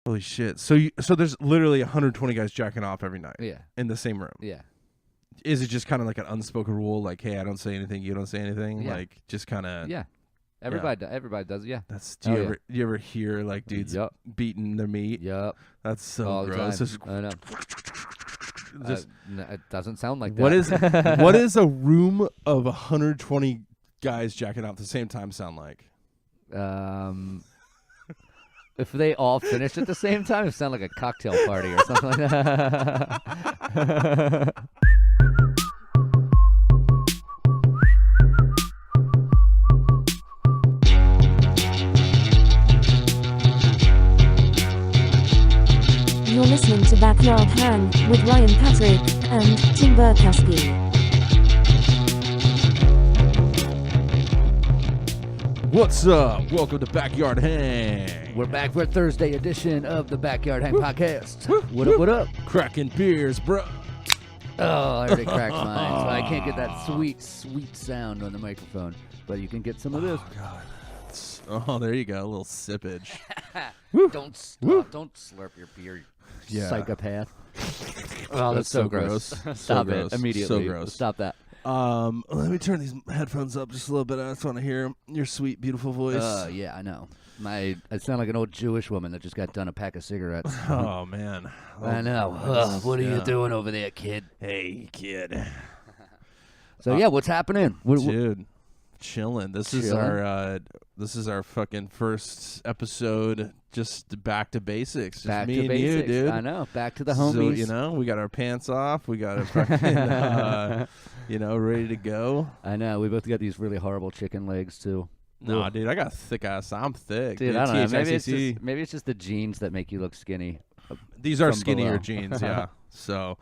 Holy shit! So there's literally 120 guys jacking off every night. Yeah. In the same room. Yeah. Is it just kind of like an unspoken rule, like, hey, I don't say anything, you don't say anything, Yeah. like just kind of? Yeah. Everybody does. Yeah. That's. Do you ever hear like dudes beating their meat? Yep. That's so All gross. the time. I know. Just it doesn't sound like that. what is a room of 120 guys jacking off at the same time sound like? If they all finish at the same time, it sounds like a cocktail party or something like that. You're listening to Backyard Hang with Ryan Patrick and Tim Burkowski. What's up? Welcome to Backyard Hang. We're back for a Thursday edition of the Backyard Hang podcast. What up, what up? Cracking beers, bro. Oh, I already cracked mine, so I can't get that sweet, sweet sound on the microphone. But you can get some of this. Oh, God. Oh, there you go. A little sippage. Don't slurp your beer, you psychopath. Oh, that's so gross. Stop it immediately. So gross. Stop that. Let me turn these headphones up just a little bit. I just want to hear your sweet, beautiful voice. Yeah, I know. I sound like an old Jewish woman that just got done a pack of cigarettes. Oh, man. I know. What are you doing over there, kid? Hey, kid. So yeah, what's happening? Dude, chilling. This is our fucking first episode. Just back to basics. Just Back me to and basics. you, dude. I know. Back to the homies. So, we got our pants off. We got a fucking, ready to go. I know. We both got these really horrible chicken legs too. No, dude, I got thick ass. I'm thick. Dude, I don't know. THICC. Maybe it's just the jeans that make you look skinny. These are from skinnier below. jeans, yeah. So,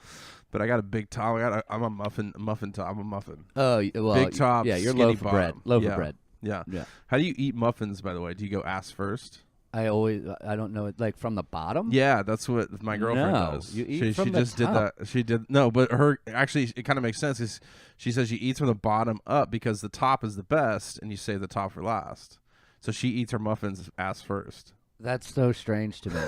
but I got a big top. I'm a muffin top. I'm a muffin. Oh, well, Big top. Yeah, you're skinny loaf of bread. bottom. Loaf yeah. of bread. Yeah. Yeah. How do you eat muffins, by the way? Do you go ass first? I don't know it, like from the bottom. Yeah, that's what my girlfriend No, does. you eat she from the just did top. that. She did no, but her actually it kind of makes sense because she says she eats from the bottom up because the top is the best, and you save the top for last. So she eats her muffins ass first. That's so strange to me.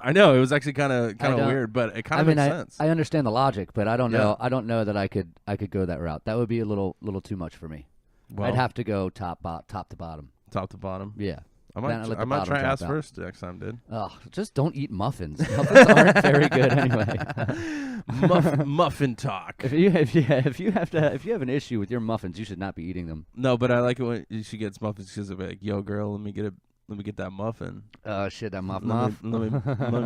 I know it was actually kind of don't- weird, but it kind of makes sense. I understand the logic, but I don't Yeah. know. I don't know that I could go that route. That would be a little too much for me. Well, I'd have to go top to bottom. top to bottom. Yeah. I Then I might let the try bottom drop ass out. first next time, dude. Oh, just don't eat muffins. Muffins aren't very good anyway. Muffin talk. If you have an issue with your muffins, you should not be eating them. No, but I like it when she gets muffins because of like, yo, girl, let me get that muffin. Oh shit, that muff. Let me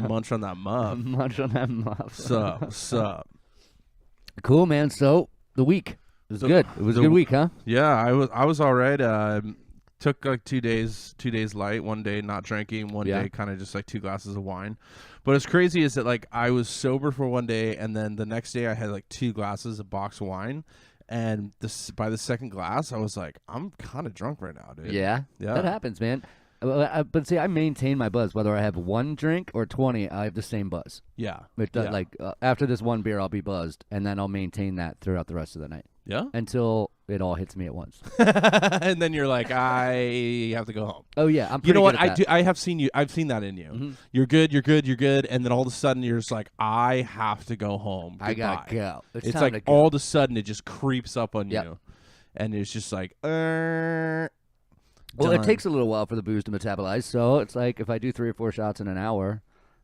munch on that muff. Munch on that muff. Sup. Cool, man. So the week was good. It was a good week, huh? Yeah, I was all right. Took like 2 days light. One day not drinking. One day kind of just like 2 glasses of wine. But what's crazy is that like I was sober for one day, and then the next day I had like 2 glasses of box wine. And by the second glass, I was like, I'm kind of drunk right now, dude. Yeah. That happens, man. But see, I maintain my buzz whether I have 1 drink or 20. I have the same buzz. Yeah. It does, like after this 1 beer, I'll be buzzed, and then I'll maintain that throughout the rest of the night. Yeah. Until it all hits me at once. And then you're like, I have to go home. Oh yeah, I'm. You know what? Good at that. I have seen you. I've seen that in you. Mm-hmm. You're good, and then all of a sudden you're just like, I have to go home. I gotta Goodbye. go. It's time like to go. all of a sudden it just creeps up on Yep. you, and it's just like, Well, done. it takes a little while for the booze to metabolize, so it's like if I do 3 or 4 shots in an hour,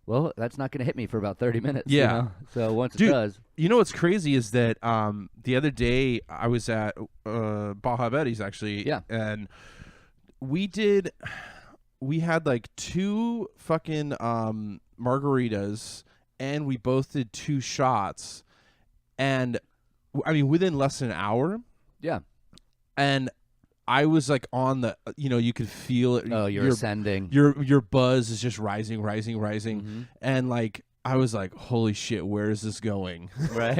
well, that's not going to hit me for about 30 minutes. Yeah. You know? So once Dude, it does. You know what's crazy is that the other day I was at Baja Betty's actually, Yeah. and we had like 2 fucking margaritas, and we both did 2 shots, and I mean within less than an hour. Yeah. And I was like on the, you could feel it. Oh, you're ascending. Your buzz is just rising, Mm-hmm. and like I was like, holy shit, where is this going? Right.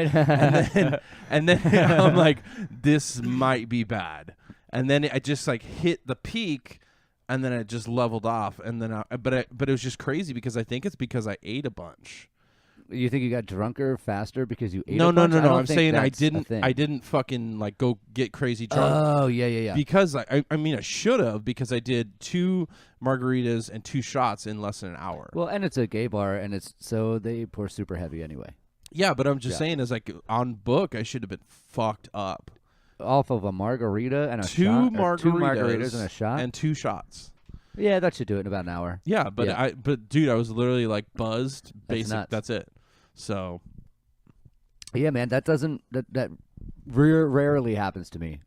and then I'm like, this might be bad. And then I just like hit the peak, and then it just leveled off. And then, but it was just crazy because I think it's because I ate a bunch. You think you got drunker faster because you ate No. a bunch? I'm saying I didn't fucking like go get crazy drunk. Oh, yeah. Because I mean I should have, because I did 2 margaritas and 2 shots in less than an hour. Well, and it's a gay bar, and so they pour super heavy anyway. Yeah, but I'm just saying, as like on book, I should have been fucked up. Off of a margarita and a two shot? Margaritas, 2 margaritas and a shot? And 2 shots. Yeah, that should do it in about an hour. Yeah, but dude, I was literally like buzzed. That's it. So. Yeah, man, that rarely happens to me.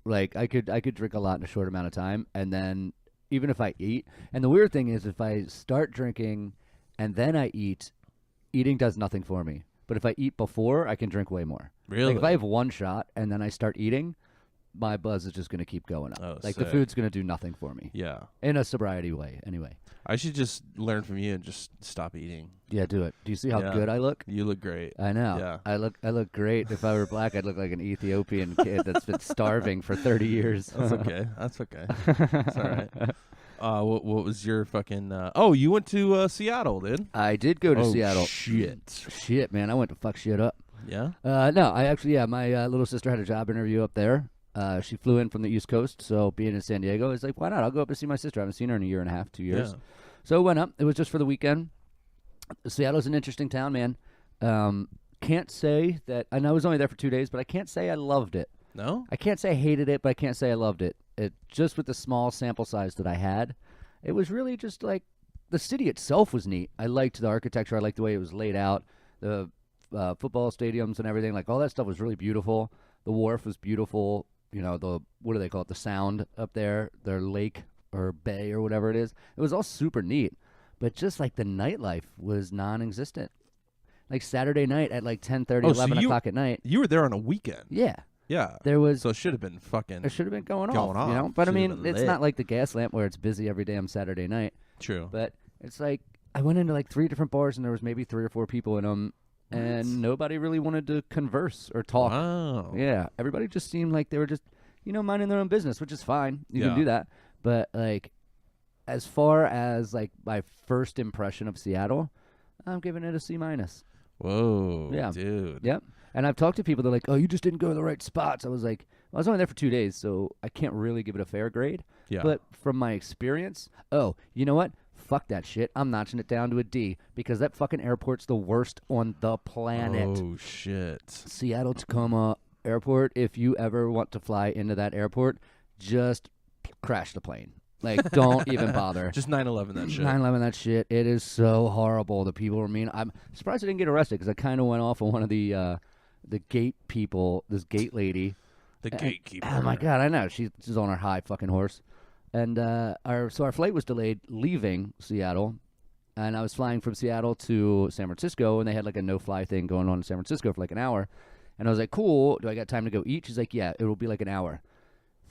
Like I could drink a lot in a short amount of time, and then even if I eat, and the weird thing is, if I start drinking and then I eat, eating does nothing for me. But if I eat before, I can drink way more. Really? Like if I have 1 shot and then I start eating, my buzz is just going to keep going up. Oh, like sick. the food's going to do nothing for me. Yeah. In a sobriety way, anyway. I should just learn from you and just stop eating. Yeah, do it. Do you see how good I look? You look great. I know. Yeah. I look great. If I were black, I'd look like an Ethiopian kid that's been starving for 30 years. That's okay. That's okay. It's all right. What was your fucking... oh, you went to Seattle, dude? I did go to Seattle. Shit, man. I went to fuck shit up. Yeah? No, I actually, my little sister had a job interview up there. She flew in from the East Coast, so being in San Diego, I was like, why not? I'll go up and see my sister. I haven't seen her in a year and a half, 2 years. Yeah. So I went up. It was just for the weekend. Seattle's an interesting town, man. Can't say that, and I was only there for 2 days, but I can't say I loved it. No? I can't say I hated it, but I can't say I loved it. Just with the small sample size that I had, it was really just like, the city itself was neat. I liked the architecture. I liked the way it was laid out. The football stadiums and everything, like all that stuff was really beautiful. The wharf was beautiful. You know, what do they call it? The sound up there, their lake or bay or whatever it is. It was all super neat. But just like the nightlife was non-existent. Like Saturday night at like 10:30, 11 o'clock at night. You were there on a weekend. Yeah. Yeah. There was. So it should have been fucking. It should have been going off. You know? But I mean, it's not like the gas lamp where it's busy every damn Saturday night. True. But it's like, I went into like 3 different bars and there was maybe 3 or 4 people in them. And nobody really wanted to converse or talk. Wow. Yeah. Everybody just seemed like they were just, minding their own business, which is fine. You can do that. But, like, as far as, like, my first impression of Seattle, I'm giving it a C-. Whoa. Yeah. Dude. Yep. And I've talked to people, they're like, oh, you just didn't go to the right spots. I was like, I was only there for 2 days, so I can't really give it a fair grade. Yeah. But from my experience, you know what? Fuck that shit. I'm notching it down to a D because that fucking airport's the worst on the planet. Oh, shit. Seattle Tacoma Airport, if you ever want to fly into that airport, just crash the plane. Like, don't even bother. Just 9/11 that shit. 9/11 that shit. It is so horrible. The people are mean. I'm surprised I didn't get arrested because I kind of went off on one of the gate people, this gate lady. The gatekeeper. Oh, my God, I know. She's on her high fucking horse. And our flight was delayed leaving Seattle, and I was flying from Seattle to San Francisco, and they had like a no-fly thing going on in San Francisco for like an hour. And I was like, cool, do I got time to go eat? She's like, yeah, it will be like an hour.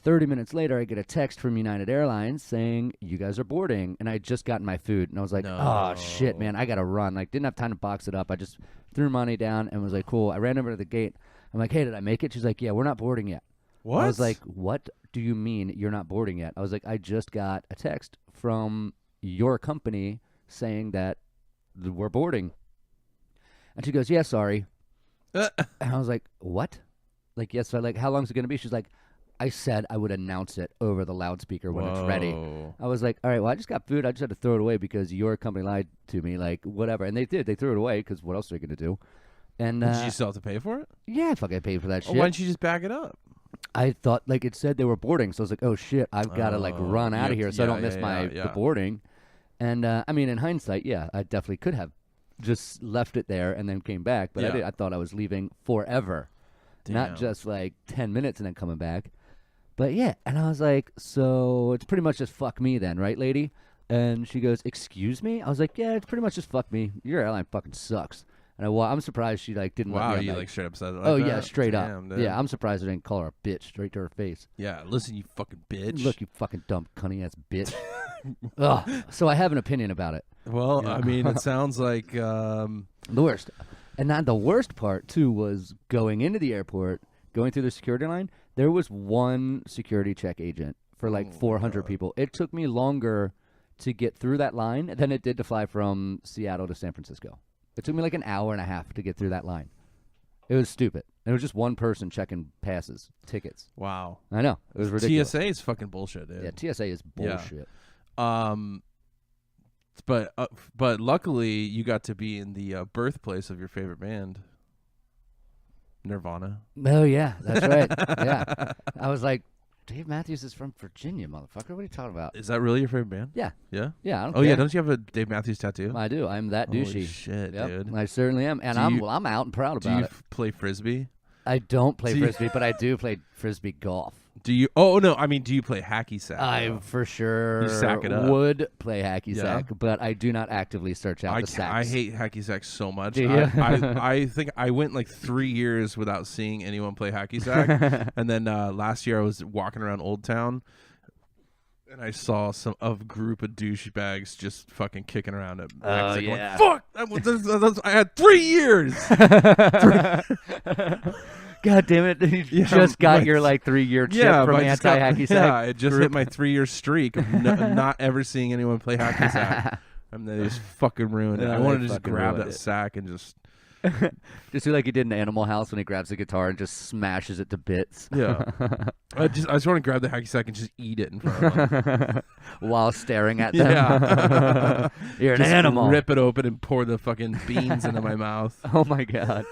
30 minutes later, I get a text from United Airlines saying, you guys are boarding. And I had just gotten my food, and I was like, oh, shit, man, I got to run. Like, didn't have time to box it up. I just threw money down and was like, cool. I ran over to the gate. I'm like, hey, did I make it? She's like, yeah, we're not boarding yet. What? I was like, what do you mean you're not boarding yet? I was like, I just got a text from your company saying that we're boarding. And she goes, yeah, sorry. And I was like, what? Like, yes, so like, how long is it going to be? She's like, I said I would announce it over the loudspeaker when it's ready. I was like, all right, well, I just got food. I just had to throw it away because your company lied to me, like, whatever. And they did. They threw it away because what else are they going to do? And did you still have to pay for it? Yeah, fuck, I paid for that shit. Why didn't you just back it up? I thought, like, it said they were boarding, so I was like, oh, shit, I've got to, like, run out of here so I don't miss the boarding. And, I mean, in hindsight, yeah, I definitely could have just left it there and then came back, but I thought I was leaving forever, not just, like, 10 minutes and then coming back. But, yeah, and I was like, so it's pretty much just fuck me then, right, lady? And she goes, excuse me? I was like, yeah, it's pretty much just fuck me. Your airline fucking sucks. And I'm surprised she like didn't. Wow, let me you on, like straight up said it. Like that? Yeah, straight Damn, up. dude. Yeah, I'm surprised I didn't call her a bitch straight to her face. Yeah, listen, you fucking bitch. Look, you fucking dumb cunny ass bitch. Ugh. So I have an opinion about it. Well, I mean, it sounds like the worst. And then the worst part too was going into the airport, going through the security line. There was one security check agent for like 400 people. It took me longer to get through that line than it did to fly from Seattle to San Francisco. It took me like an hour and a half to get through that line. It was stupid. It was just one person checking passes, tickets. Wow. I know. It was ridiculous. TSA is fucking bullshit, dude. Yeah, TSA is bullshit. But luckily you got to be in the birthplace of your favorite band, Nirvana. Oh, yeah. That's right. Yeah. I was like, Dave Matthews is from Virginia, motherfucker. What are you talking about? Is that really your favorite band? Yeah. Yeah? Yeah, I don't Oh, care. yeah. Don't you have a Dave Matthews tattoo? I do. I'm that Holy douchey. shit, Yep, dude. I certainly am. And I'm out and proud Do about you it. play Frisbee? I don't play Do you- Frisbee, but I do play Frisbee golf. Do you? Oh, no. I mean, do you play hacky sack? I for sure You sack it up. would play hacky Yeah. sack, but I do not actively search out the sacks. I hate hacky sack so much. Do you? I think I went like 3 years without seeing anyone play hacky sack. And then last year I was walking around Old Town and I saw a group of douchebags just fucking kicking around at Oh, going, yeah. fuck! I had 3 years! God damn it. You Yeah, just got my- your 3-year chip Yeah, from but I just got- anti-hacky sack. Yeah, I just hit my 3-year streak of not ever seeing anyone play hacky sack. And they just fucking ruined it. Yeah, I they wanted to just fucking grab ruined that it. sack and just... Just do like he did in Animal House when he grabs the guitar and just smashes it to bits. Yeah. I just want to grab the hacky sack and just eat it in front of them. While staring at them. Yeah. You're an Just animal. Rip it open and pour the fucking beans into my mouth. Oh my god.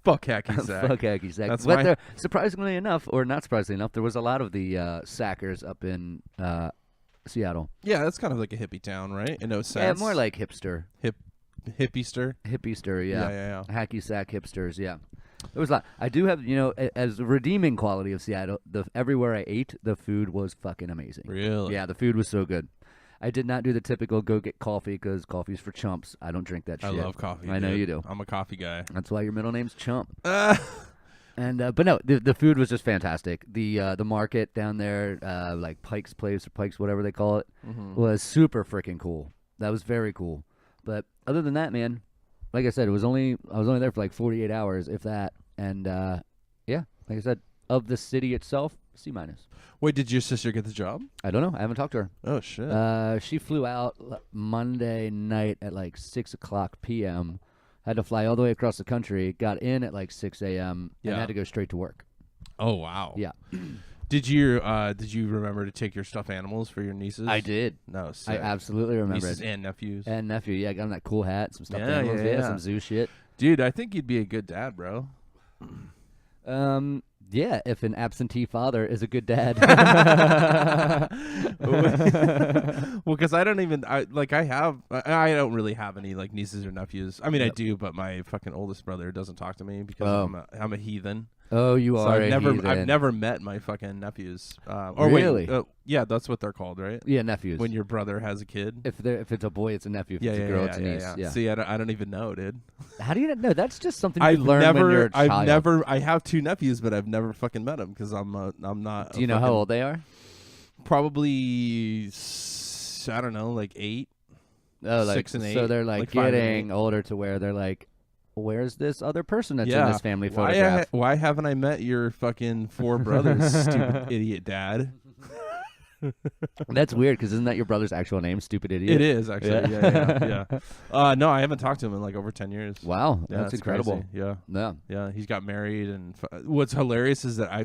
Fuck hacky sack. Fuck hacky sack. That's But my- there, surprisingly enough, or not surprisingly enough, there was a lot of the sackers up in Seattle. Yeah, that's kind of like a hippie town, right? In no sense. Yeah, more like hipster. Hippiester. Hippiester, Yeah, yeah. yeah, yeah. Hacky sack hipsters, yeah. There was a lot. I do have, as a redeeming quality of Seattle, everywhere I ate, the food was fucking amazing. Really? Yeah, the food was so good. I did not do the typical go get coffee because coffee's for chumps. I don't drink that shit. I love coffee. I know dude. you do. I'm a coffee guy. That's why your middle name's Chump. And but no, the food was just fantastic. The market down there, like Pike's Place or Pike's whatever they call it, was super freaking cool. That was very cool. But other than that, man, like I said, I was only there for like 48 hours, if that. And yeah, like I said, of the city itself, C-. Wait, did your sister get the job? I don't know. I haven't talked to her. Oh, shit. She flew out Monday night at like 6:00 p.m. Had to fly all the way across the country. Got in at like 6 a.m. Yeah. and had to go straight to work. Oh, wow. Yeah. Did you remember to take your stuffed animals for your nieces? I did. No, sick. I absolutely remember Nieces it. and nephews. And nephew, yeah, got him that cool hat, some stuffed Yeah, animals, yeah, yeah. some zoo shit. Dude, I think you'd be a good dad, bro. Yeah, if an absentee father is a good dad. Well, because I don't really have any like nieces or nephews. I mean, I do, but my fucking oldest brother doesn't talk to me because I'm a heathen. Oh, you So are I've a never heathen. met my fucking nephews. Really? Wait, yeah, that's what they're called, right? Yeah, nephews. When your brother has a kid. if it's a boy, it's a nephew. If it's a girl, it's a niece. Yeah. See, I don't even know, dude. How do you not know? That's just something you learn when you're a child. I have 2 nephews, but I've never fucking met them because I'm not. Do you know how old they are? Probably, I don't know, like 8. Oh, 6 and 8. So they're like 5 and getting 8. older to where they're like, where's this other person that's in this family Why photograph? why haven't I met your fucking 4 brothers, stupid idiot dad? That's weird because isn't that your brother's actual name, Stupid Idiot? It is actually. Yeah. No, I haven't talked to him in like over 10 years. Wow, Yeah, that's it's incredible. crazy. Yeah. No. Yeah, he's got married, and what's hilarious is that I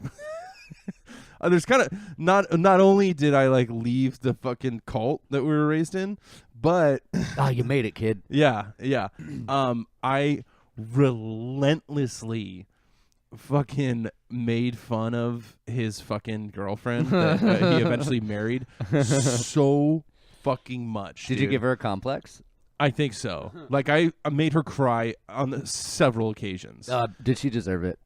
there's kind of not only did I like leave the fucking cult that we were raised in, but Oh, you made it, kid. yeah. I relentlessly fucking made fun of his fucking girlfriend that he eventually married so fucking much. Did you give her a complex? I think so. Like I made her cry on several occasions. Did she deserve it?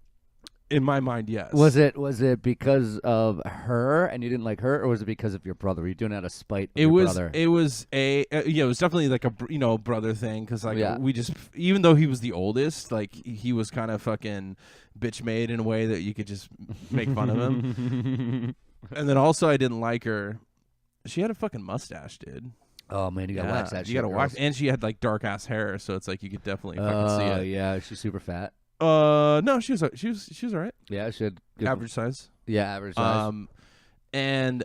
In my mind, yes. Was it because of her and you didn't like her, or was it because of your brother? Were you doing it out of spite of your brother? It was it was definitely like a brother thing because like Yeah. we just, even though he was the oldest, like he was kind of fucking bitch made in a way that you could just make fun of him. And then also I didn't like her. She had a fucking mustache, dude. Oh man, you gotta wax that. You gotta wax, and she had like dark ass hair, so it's like you could definitely fucking see it. Yeah, she's super fat. No, she was all right. Yeah, she had good, Average size. Yeah, average size. And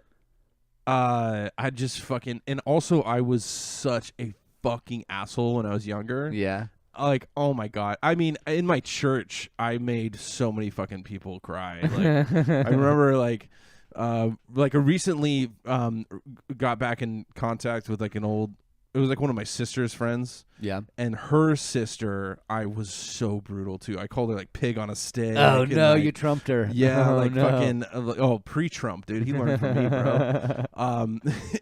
I just fucking, and also I was such a fucking asshole when I was younger. Yeah. Like, oh my God. I mean, in my church, I made so many fucking people cry. Like, I remember I recently got back in contact with like it was like one of my sister's friends. Yeah. And her sister, I was so brutal to. I called her like pig on a stick. Oh no, like, you trumped her. Yeah, oh, like no. fucking pre-Trump, dude. He learned from me, bro.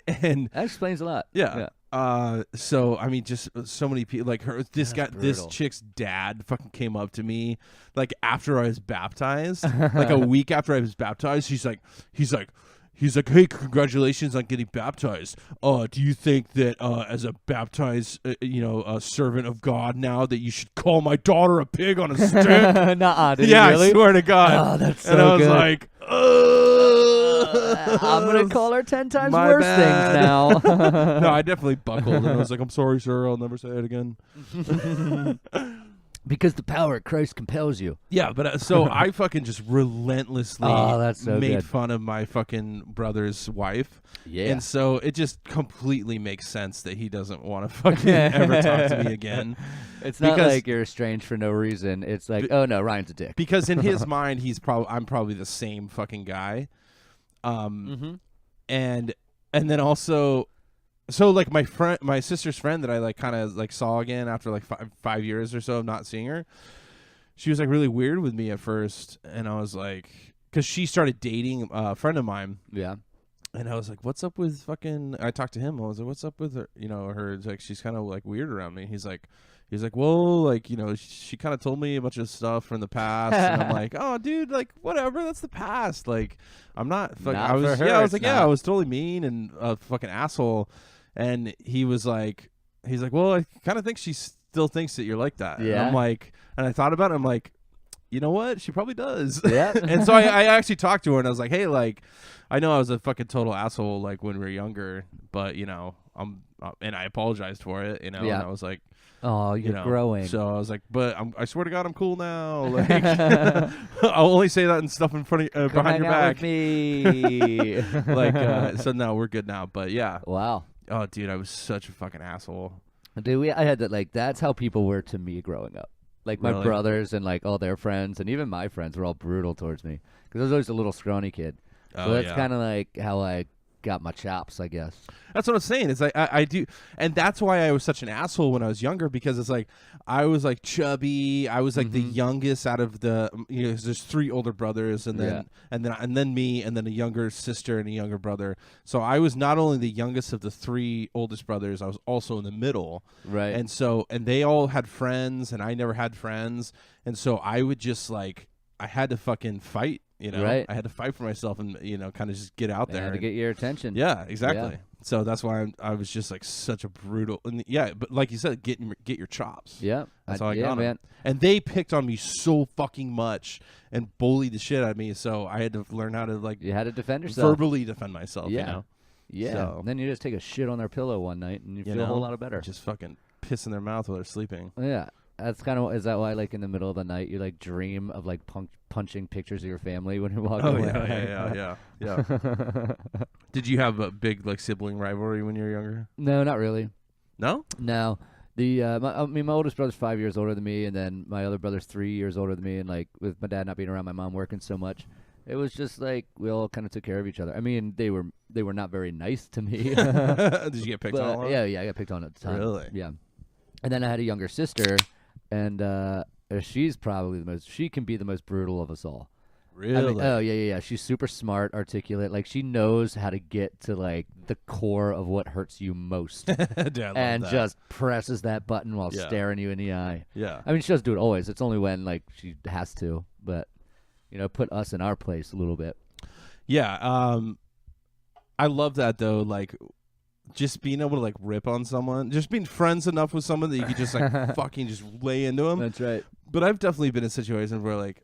And that explains a lot. Yeah. So I mean, just so many people. Like this brutal. chick's dad fucking came up to me like after I was baptized, like a week after I was baptized. He's like, hey, congratulations on getting baptized. Do you think that as a baptized, a servant of God now that you should call my daughter a pig on a stick? Nuh-uh, did yeah, he really? I swear to God. Oh, that's so and I was good. like, I'm gonna call her 10 times My worse bad. things now. No, I definitely buckled and I was like, I'm sorry, sir. I'll never say it again. Because the power of Christ compels you. Yeah, but so I fucking just relentlessly that's so made good. fun of my fucking brother's wife. Yeah. And so it just completely makes sense that he doesn't want to fucking ever talk to me again. It's not Because- like you're estranged for no reason. It's like, oh no, Ryan's a dick. Because in his mind, I'm probably the same fucking guy. And then also, so like my sister's friend that I like kind of like saw again after like 5 years or so of not seeing her, she was like really weird with me at first, and I was like, because she started dating a friend of mine. Yeah. And I was like, what's up with fucking, I talked to him, I was like, what's up with her, her, it's like, she's kind of like weird around me. He's like, well, like, she kind of told me a bunch of stuff from the past, and I'm like, oh, dude, like, whatever, that's the past. Like, I'm not, fucking, Not I was, for her, yeah, I was it's like, not. yeah, I was totally mean and a fucking asshole. And he's like, well, I kind of think she still thinks that you're like that. Yeah. And I'm like, and I thought about it, I'm like, you know what? She probably does. Yeah. And so I actually talked to her, and I was like, hey, like, I know I was a fucking total asshole, like, when we were younger, but, and I apologized for it, Yeah. and I was like, Oh, you're growing. So I was like, but I swear to God, I'm cool now. Like, I'll only say that and stuff in front of, Come behind hang your out back. with me. Like, so no, we're good now. But yeah. Wow. Oh, dude, I was such a fucking asshole. Dude, I had that, like, that's how people were to me growing up. Like, my Really? brothers and, like, all their friends, and even my friends were all brutal towards me. Because I was always a little scrawny kid. So that's kind of, like, how I got my chops, I guess. That's what I'm saying. It's like I do, and that's why I was such an asshole when I was younger, because it's like I was like chubby. I was like the youngest out of the there's 3 older brothers, and then and then me, and then a younger sister and a younger brother. So I was not only the youngest of the 3 oldest brothers, I was also in the middle. Right. And they all had friends, and I never had friends, and so I would just like I had to fucking fight. Right. I had to fight for myself and kind of just get out there to get your attention. Yeah, exactly. Yeah. So that's why I was just like such a brutal. And yeah, but like you said, get your chops. Yeah, That's how I yeah, got 'em. man. And they picked on me so fucking much and bullied the shit out of me. So I had to learn how to like You had to defend yourself. verbally defend myself. Yeah. Yeah. So- Then you just take a shit on their pillow one night and you feel a whole lot better. Just fucking piss in their mouth while they're sleeping. Yeah. That's kind of, is that why, like, in the middle of the night, you, like, dream of, like, punching pictures of your family when you're walking away? Yeah. Did you have a big, like, sibling rivalry when you were younger? No, not really. No? No. My oldest brother's 5 years older than me, and then my other brother's 3 years older than me, and, like, with my dad not being around, my mom working so much, it was just, like, we all kind of took care of each other. I mean, they were not very nice to me. Did you get picked on a lot? Yeah, I got picked on at the time. Really? Yeah. And then I had a younger sister, and she's probably she can be the most brutal of us all. Really? I mean, oh yeah. She's super smart, articulate. Like, she knows how to get to like the core of what hurts you most, Dude, I love and that. just presses that button while Yeah. staring you in the eye. Yeah. I mean, she doesn't do it always. It's only when like she has to. But put us in our place a little bit. Yeah. I love that though. Like, just being able to like rip on someone, just being friends enough with someone that you could just like fucking just lay into them. That's right. But I've definitely been in situations where like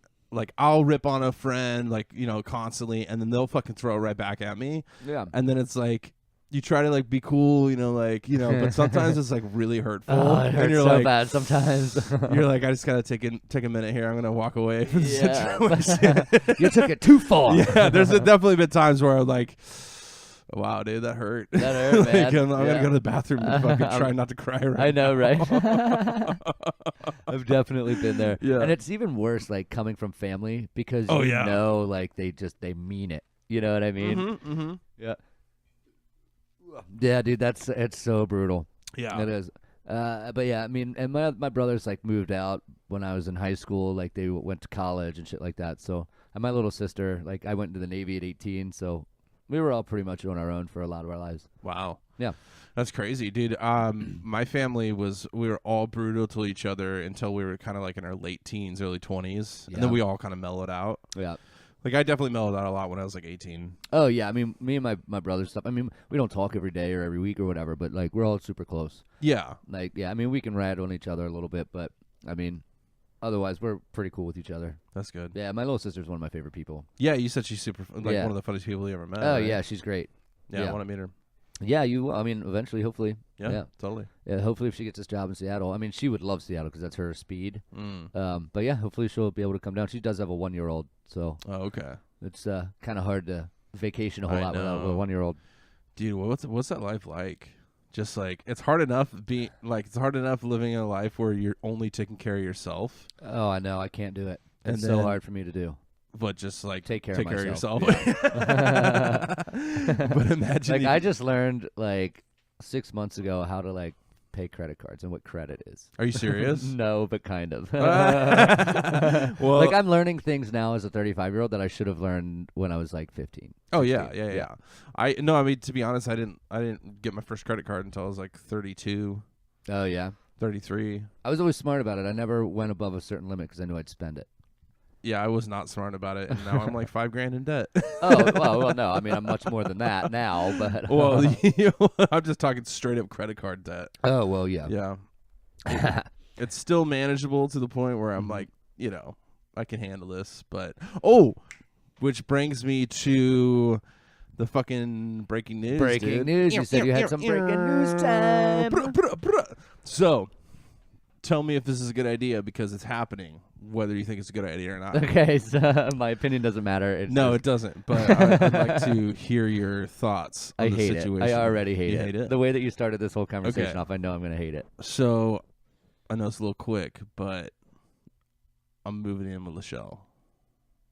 I'll rip on a friend like constantly, and then they'll fucking throw it right back at me. Yeah. And then it's like you try to like be cool, but sometimes it's like really hurtful. Oh, it and hurts you're so like, bad sometimes. you're like, I just gotta take a minute here. I'm gonna walk away from the Yeah. situation. You took it too far. Yeah, there's definitely been times where I'm like, Wow, dude, that hurt. That hurt, man. I'm gonna go to the bathroom and fucking try not to cry right I know, now. right? I've definitely been there. Yeah. And it's even worse, like, coming from family because like, they mean it. You know what I mean? Mm-hmm. Yeah. Yeah, dude, it's so brutal. Yeah. It is. But yeah, I mean, and my brothers, like, moved out when I was in high school. Like, they went to college and shit like that. So, and my little sister, like, I went into the Navy at 18, so we were all pretty much on our own for a lot of our lives. Wow. Yeah. That's crazy, dude. My family we were all brutal to each other until we were kind of like in our late teens, early 20s. Yeah. And then we all kind of mellowed out. Yeah. Like, I definitely mellowed out a lot when I was like 18. Oh, yeah. I mean, me and my brother stuff. I mean, we don't talk every day or every week or whatever, but, like, we're all super close. Yeah. Like, yeah, I mean, we can rat on each other a little bit, but, I mean, otherwise, we're pretty cool with each other. That's good. Yeah, my little sister's one of my favorite people. Yeah, you said she's super, like, Yeah. one of the funniest people you ever met. Oh, right? yeah, she's great. Yeah, I want to meet her. Yeah, I mean, eventually, hopefully. Yeah, totally. Yeah, hopefully if she gets this job in Seattle. I mean, she would love Seattle because that's her speed. But, yeah, hopefully she'll be able to come down. She does have a 1-year-old, so. Oh, okay. It's kind of hard to vacation a whole lot without a 1-year-old. Dude, what's that life like? Just like it's hard enough living a life where you're only taking care of yourself. Oh, I know. I can't do it. And It's so hard for me to do. But just like Take care of myself. yourself. Yeah. But imagine like I just learned like 6 months ago how to like pay credit cards and what credit is. Are you serious? No, but kind of. Well, like I'm learning things now as a 35-year-old that I should have learned when I was like 15. Oh yeah. I mean, to be honest, I didn't get my first credit card until I was like 32. Oh yeah. 33. I was always smart about it. I never went above a certain limit because I knew I'd spend it. Yeah, I was not smart about it, and now I'm like $5,000 in debt. Oh well, no. I mean, I'm much more than that now, but well, I'm just talking straight up credit card debt. Oh well, yeah. Yeah. It's still manageable to the point where I'm like, I can handle this. But which brings me to the fucking breaking news. Breaking news. You said you had some breaking news time. So, tell me if this is a good idea because it's happening. Whether you think it's a good idea or not. Okay, so my opinion doesn't matter. It doesn't. But I'd like to hear your thoughts on I the hate situation. it. I already hate hate it. The way that you started this whole conversation off, I know I'm going to hate it. So, I know it's a little quick, but I'm moving in with Lachelle.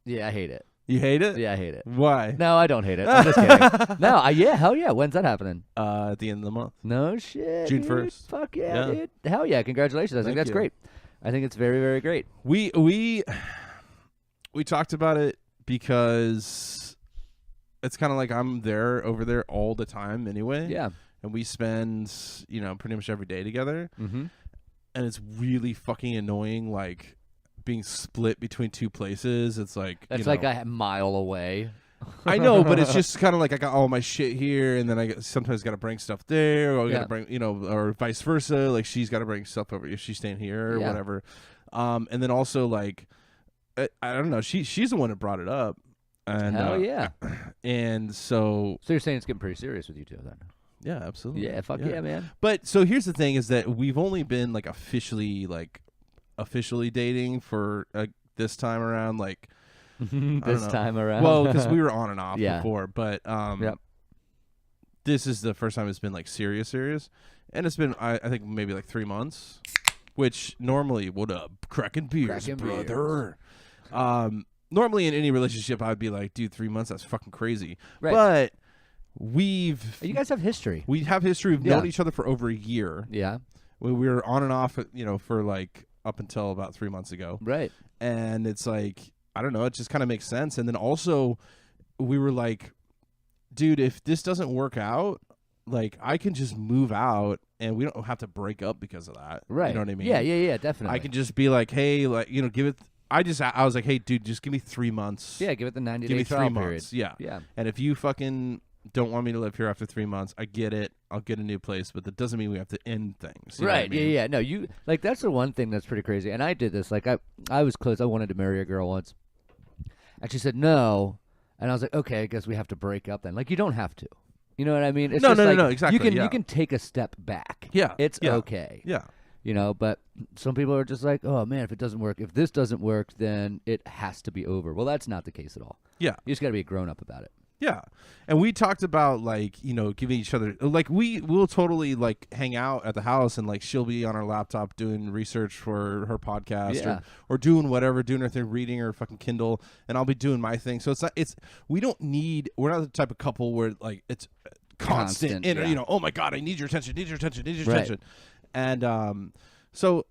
Yeah, I hate it. You hate it? Yeah, I hate it. Why? No, I don't hate it. I'm just kidding. No, hell yeah. When's that happening? At the end of the month. No shit. June dude. 1st. Fuck yeah, dude. Hell yeah. Congratulations. I think that's great. I think it's very, very great. We talked about it because it's kind of like I'm over there all the time anyway. Yeah. And we spend, pretty much every day together. Mm-hmm. And it's really fucking annoying, like, being split between two places. It's like that's like a mile away. I know, but it's just kind of like I got all my shit here, and then I sometimes got to bring stuff there, or I got to bring, or vice versa. Like she's got to bring stuff over if she's staying here or whatever. And then also like, I don't know, she's the one that brought it up. And hell yeah. And so you're saying it's getting pretty serious with you two then? Yeah, absolutely. Yeah, fuck yeah, man. But so here's the thing: is that we've only been like officially dating for this time around, like. This time around. Well, because we were on and off before, but this is the first time it's been like serious, and it's been I think maybe like 3 months, which normally what up, cracking beers, brother. Normally in any relationship I'd be like, dude, 3 months, that's fucking crazy. Right. But you guys have history. We have history. We've known each other for over a year. Yeah. We were on and off, for like up until about 3 months ago. Right. And it's like, I don't know, it just kind of makes sense. And then also we were like, dude, if this doesn't work out, like I can just move out and we don't have to break up because of that. Right. You know what I mean? Yeah, definitely. I can just be like, hey, like, give it. I was like, hey, dude, just give me 3 months. Yeah, give it the 90-day give me trial 3 period. months. Yeah. Yeah. And if you fucking don't want me to live here after 3 months, I get it. I'll get a new place, but that doesn't mean we have to end things. You know what I mean? Yeah. No, you like that's the one thing that's pretty crazy. And I did this. Like I was close. I wanted to marry a girl once. And she said no, and I was like, okay, I guess we have to break up then. Like, you don't have to. You know what I mean? It's no, You exactly. can take a step back. Yeah, it's okay. Yeah, but some people are just like, oh man, if this doesn't work, then it has to be over. Well, that's not the case at all. Yeah, you just got to be a grown up about it. Yeah. And we talked about like, you know, giving each other like we'll totally like hang out at the house and like she'll be on her laptop doing research for her podcast or doing whatever, doing her thing, reading her fucking Kindle, and I'll be doing my thing. So we're not the type of couple where like it's constant and you know, oh my God, I need your attention, attention. And so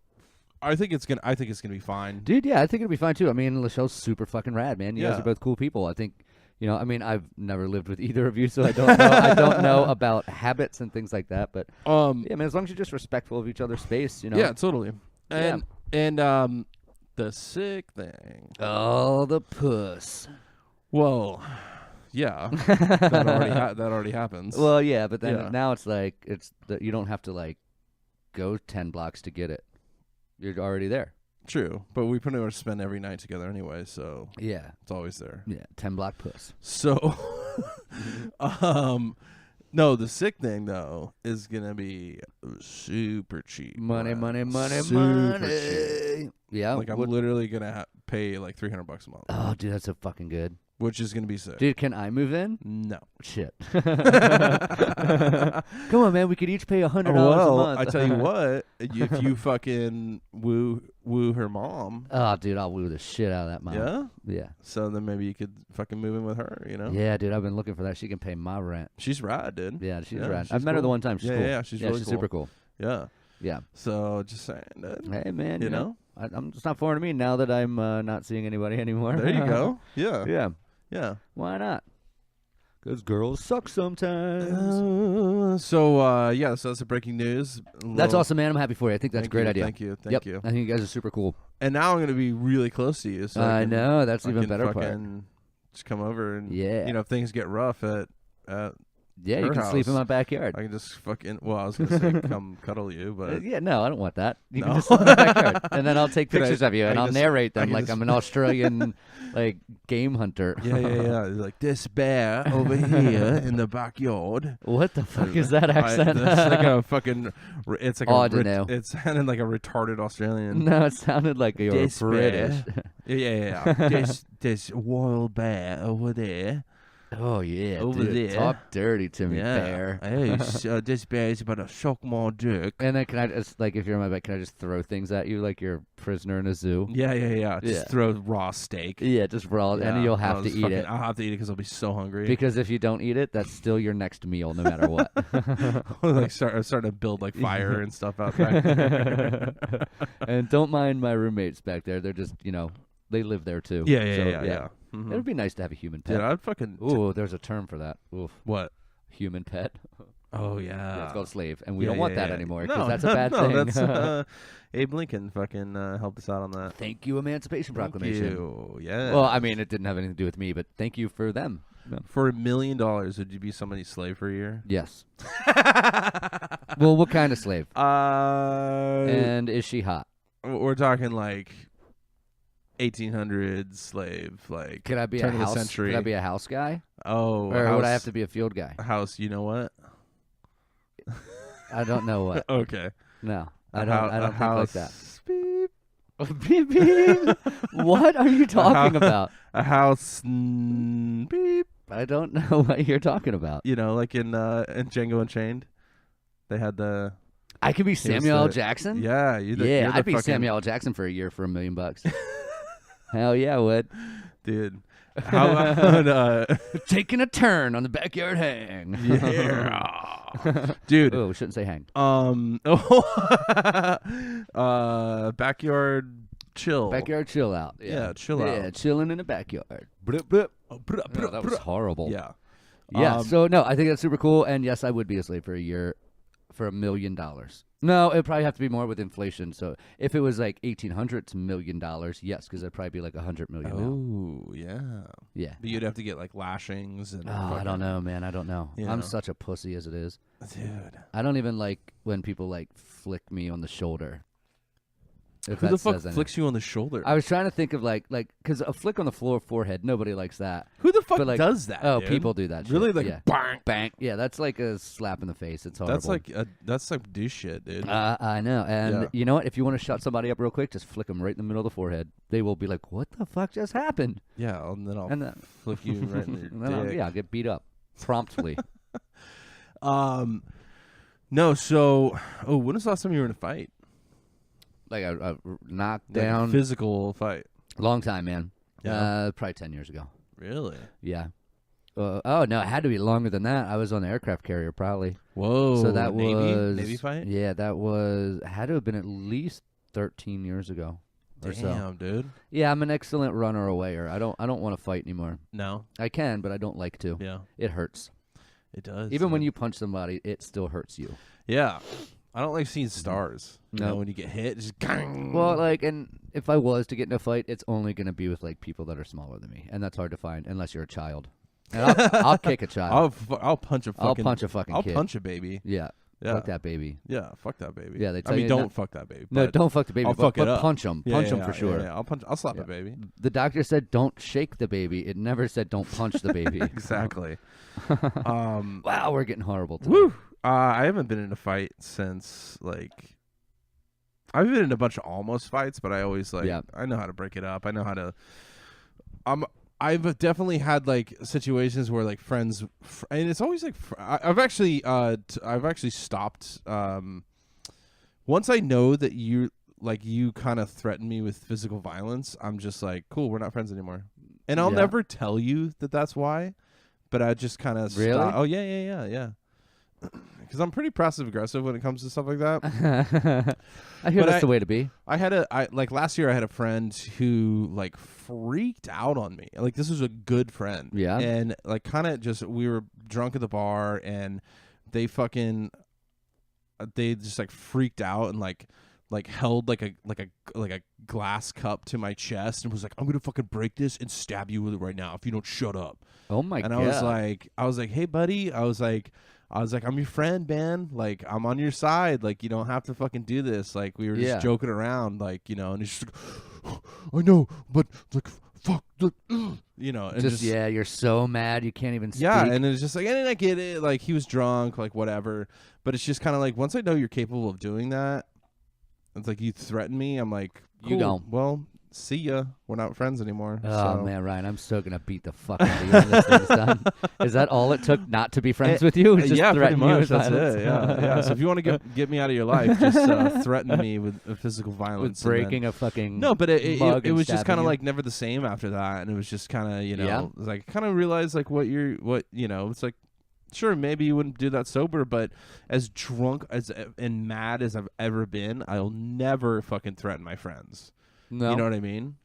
I think it's gonna be fine. Dude, yeah, I think it'll be fine too. I mean, Lachelle's super fucking rad, man. You guys are both cool people. I think, you know, I mean, I've never lived with either of you, so I don't know. I don't know about habits and things like that. But yeah, man, as long as you're just respectful of each other's space, you know. Yeah, totally. And the sick thing. Oh, the puss. Well, yeah, that already happens. Well, yeah, but then now it's like you don't have to like go 10 blocks to get it. You're already there. True, but we pretty much spend every night together anyway, so yeah, it's always there. Yeah, 10 block puss. So, no, the sick thing though is gonna be super cheap. Money. Cheap. Yeah, like I'm literally gonna pay like $300 a month. Oh, dude, that's so fucking good. Which is gonna be sick. Dude, can I move in? No. Shit. Come on, man. We could each pay $100 a month. I tell you what, if you fucking woo her mom. Oh, dude, I'll woo the shit out of that mom. Yeah? Yeah. So then maybe you could fucking move in with her, you know? Yeah, dude, I've been looking for that. She can pay my rent. She's rad, dude. Yeah, she's rad. I've met her the one time. She's cool. Yeah, she's really she's cool. super cool. Yeah. Yeah. So just saying, dude. Hey, man. You know? I'm it's not foreign to me now that I'm not seeing anybody anymore. There you go. Yeah. Yeah. Yeah. Why not? Because girls suck sometimes. So that's the breaking news. That's awesome, man. I'm happy for you. I think that's a great idea. Thank you. Thank you. I think you guys are super cool. And now I'm going to be really close to you. So I know. That's even better part. Just come over and, yeah. You know, if things get rough at yeah, you can sleep in my backyard. I can just fucking, well, I was going to say come cuddle you, but. Yeah, no, I don't want that. You can just sleep in my backyard. And then I'll take pictures of you, and I'll narrate them like I'm an Australian, like, game hunter. Yeah. Like, this bear over here in the backyard. What the fuck is that accent? It's like a fucking, it's like I don't know. It sounded like a retarded Australian. No, it sounded like you were British. Yeah. This wild bear over there. Oh, yeah, over dude. there. Talk dirty to me, bear. Hey, this bear is about to suck my dick. And then can I just, like, if you're in my bed, can I just throw things at you like you're a prisoner in a zoo? Yeah. Just throw raw steak. Yeah, just raw, and you'll have to eat it. I'll have to eat it because I'll be so hungry. Because if you don't eat it, that's still your next meal, no matter what. Like starting to build like fire and stuff out there. And don't mind my roommates back there. They're just, you know, they live there too. Yeah. Mm-hmm. It would be nice to have a human pet. Yeah, I'd fucking. Ooh, there's a term for that. Oof. What? Human pet. Oh yeah. It's called slave, and we don't want that anymore because no, that's a bad thing. That's Abe Lincoln fucking helped us out on that. Thank you, Emancipation Proclamation. Thank you. Yeah. Well, I mean, it didn't have anything to do with me, but thank you for them. Yeah. For $1 million, would you be somebody's slave for a year? Yes. Well, what kind of slave? And is she hot? We're talking like 1800s slave, like could I be turn a of house? the century. Could I be a house guy? Oh, or would I have to be a field guy? A house, you know what? I don't know what. Okay. No, I don't think like that. Beep. Beep beep. What are you talking about? A house. Beep. I don't know what you're talking about. You know, like in Django Unchained, they had the. I could be Samuel L. Jackson. Yeah, I'd be Samuel L. Jackson for a year for $1 million. Hell yeah, I would. Dude. How about taking a turn on the backyard hang? Yeah. Dude. Oh, we shouldn't say hang. Backyard chill. Backyard chill out. Yeah, chill out. Yeah, chilling in the backyard. That was horrible. Yeah. Yeah, so no, I think that's super cool, and yes, I would be a slave for a year for $1 million. No, it'd probably have to be more with inflation. So if it was like 1800 to $1 million, yes, because it'd probably be like 100 million now. Oh, yeah. Yeah. But you'd have to get like lashings and. I don't know, man. I don't know. You I'm know. such a pussy as it is. Dude. I don't even like when people like flick me on the shoulder. If Who that the fuck says anything. flicks you on the shoulder? I was trying to think of like because a flick on the forehead, nobody likes that. Who the fuck But, like, does that? Oh, dude? people do that. Really? shit. Like yeah. bang. Bang. Yeah, that's like a slap in the face. It's horrible. That's like douche shit, dude. I know. And Yeah. you know what? If you want to shut somebody up real quick, just flick them right in the middle of the forehead. They will be like, "What the fuck just happened?" Yeah, and then I'll And flick you right in and then your dick. I'll get beat up promptly. No. So, when was the last time you were in a fight? Like a knockdown. Like a physical fight. Long time, man. Yeah. Probably 10 years ago. Really? Yeah. Oh no, it had to be longer than that. I was on the aircraft carrier, probably. Whoa. So that was Navy fight. Yeah, that had to have been at least 13 years ago. Or so. Damn, dude. Yeah, I'm an excellent runner awayer. I don't want to fight anymore. No. I can, but I don't like to. Yeah. It hurts. It does. Even when you punch somebody, it still hurts you. Yeah. I don't like seeing stars. You No. know, when you get hit, just gang. Well, like, and if I was to get in a fight, it's only going to be with like people that are smaller than me, and that's hard to find unless you're a child. And I'll kick a child. I'll punch a fucking. I'll punch a fucking I'll kid. punch a baby. Yeah. Yeah. Fuck that baby. Yeah. Fuck that baby. Yeah, they I tell mean, you don't not- fuck that baby. No, but don't fuck the baby. I'll but, fuck it but up. punch him. Yeah, Punch yeah, him for yeah, sure. Yeah, I'll slap Yeah. the baby. The doctor said don't shake the baby. It never said don't punch the baby. Exactly. Wow, we're getting horrible today. Woo. I haven't been in a fight since like. I've been in a bunch of almost fights, but I always like. Yeah. I know how to break it up. I know how to. I've definitely had like situations where like friends, and it's always like I've actually stopped. Once I know that you kind of threaten me with physical violence, I'm just like, cool, we're not friends anymore, and I'll Yeah. never tell you that that's why, but I just kind of Really? stop. Oh yeah. Because I'm pretty passive aggressive when it comes to stuff like that. I hear But that's the way to be. I like last year I had a friend who like freaked out on me. Like this was a good friend. Yeah. And like kind of just we were drunk at the bar and they just like freaked out and like held like a glass cup to my chest and was like, I'm gonna fucking break this and stab you with it right now if you don't shut up. Oh my And god. I was like, hey buddy, I was like, I'm your friend, man. Like, I'm on your side. Like, you don't have to fucking do this. Like, we were just Yeah. joking around. Like, you know, and he's just like, I know, but like, fuck, you know, and just yeah, you're so mad you can't even speak. yeah, and it's just like, and I get it. Like, he was drunk, like whatever. But it's just kind of like once I know you're capable of doing that, it's like you threaten me. I'm like, cool. You don't. Well, see ya. We're not friends anymore. Oh so. man, Ryan, I'm so gonna beat the fuck out of you when this thing's done. Is that all it took not to be friends with you? Just yeah, pretty threaten you much. with That's violence? it. Yeah. So if you want to get me out of your life, just threaten me with physical violence, With breaking a fucking No, but it mug was and just kind stabbing of you? like never the same after that, and it was just kind of Yeah. it was like kind of realized like what it's like. Sure, maybe you wouldn't do that sober, but as drunk and mad as I've ever been, I'll never fucking threaten my friends. No. You know what I mean?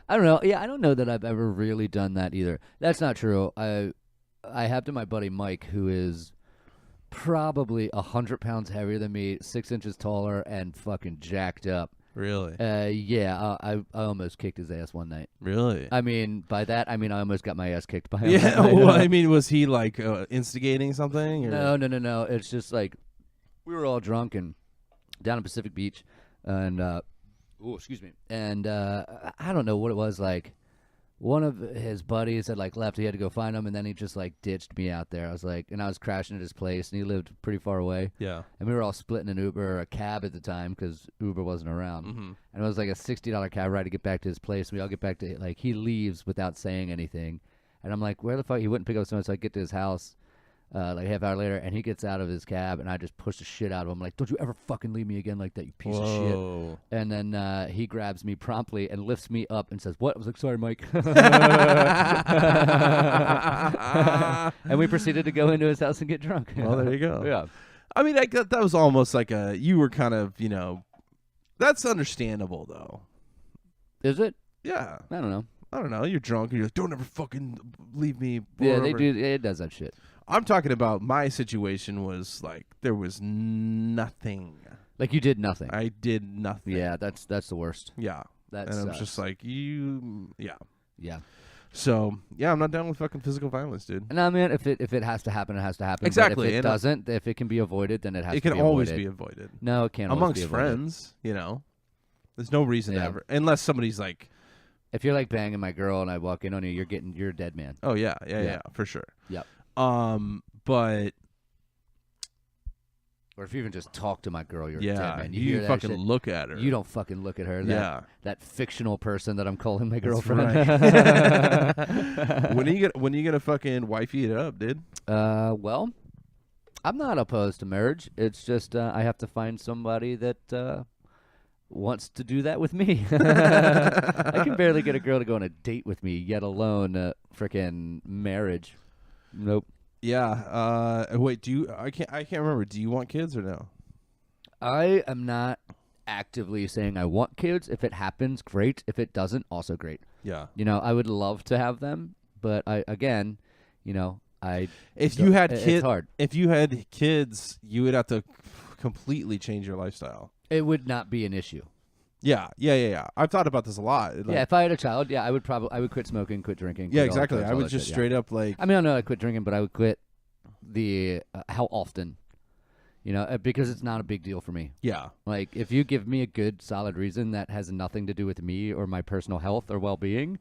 I don't know. Yeah, I don't know that I've ever really done that either. That's not true. I have to my buddy Mike, who is probably 100 pounds heavier than me, 6 inches taller, and fucking jacked up. Really? Yeah, I almost kicked his ass one night. Really? I mean, by that, I mean I almost got my ass kicked by him. Yeah. Well, I mean, was he like instigating something? Or? No. It's just like we were all drunk and down in Pacific Beach, and excuse me. And I don't know what it was. Like one of his buddies had like left. He had to go find him, and then he just like ditched me out there. I was like, and I was crashing at his place, and he lived pretty far away. Yeah. And we were all splitting an Uber or a cab at the time because Uber wasn't around. Mm-hmm. And it was like a $60 cab ride to get back to his place. We all get back to like he leaves without saying anything, and I'm like, where the fuck? He wouldn't pick up someone, so I get to his house. Like a half hour later, and he gets out of his cab, and I just push the shit out of him. Like, don't you ever fucking leave me again like that, you piece of shit. And then he grabs me promptly and lifts me up and says, what? I was like, sorry, Mike. And we proceeded to go into his house and get drunk. Well, there you go. Yeah. I mean, that was almost like you were kind of, that's understandable, though. Is it? Yeah. I don't know. You're drunk and you're like, don't ever fucking leave me. Yeah, whatever. they do. It does that shit. I'm talking about my situation was like, there was nothing. Like you did nothing. I did nothing. Yeah, that's the worst. Yeah. That and I'm sucks. just like, yeah. Yeah. So, yeah, I'm not down with fucking physical violence, dude. No, man, if it has to happen, it has to happen. Exactly. But if it And doesn't, if it can be avoided, then it has to be It avoided. can always be avoided. No, it can't Amongst always be avoided. friends, There's no reason to ever, unless somebody's like, if you're like banging my girl and I walk in on you, you're a dead man. oh yeah, for sure. Yep. But or if you even just talk to my girl, you're a yeah, dead man. you hear fucking that shit? look at her. You don't fucking look at her. That fictional person that I'm calling my That's girlfriend. right. When are you gonna fucking wifey it up, dude? Well, I'm not opposed to marriage. It's just I have to find somebody that wants to do that with me. I can barely get a girl to go on a date with me, yet alone frickin' marriage. Nope. Yeah. Wait. I can't remember. Do you want kids or no? I am not actively saying I want kids. If it happens, great. If it doesn't, also great. Yeah. You know, I would love to have them, but if you had kids, it's hard. If you had kids, you would have to completely change your lifestyle. It would not be an issue. Yeah. I've thought about this a lot. Like, if I had a child, I would quit smoking, quit drinking. Yeah, exactly. I would just straight up like. I mean, I don't know, I quit drinking, but I would quit the how often. You know, because it's not a big deal for me. Yeah. Like, if you give me a good, solid reason that has nothing to do with me or my personal health or well-being,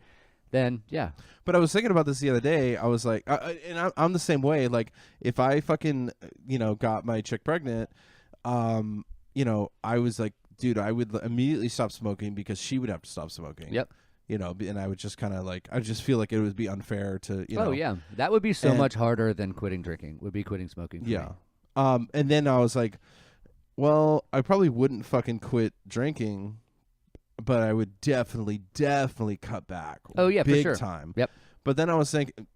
then yeah. But I was thinking about this the other day. I was like, and I'm the same way. Like, if I fucking, got my chick pregnant, I was like, dude, I would immediately stop smoking because she would have to stop smoking. Yep. And I would just kind of like, I just feel like it would be unfair to, Oh, yeah. That would be so much harder than quitting drinking, would be quitting smoking for me. And then I was like, well, I probably wouldn't fucking quit drinking, but I would definitely cut back. Oh, yeah, big for sure. time. Yep. But then I was thinking,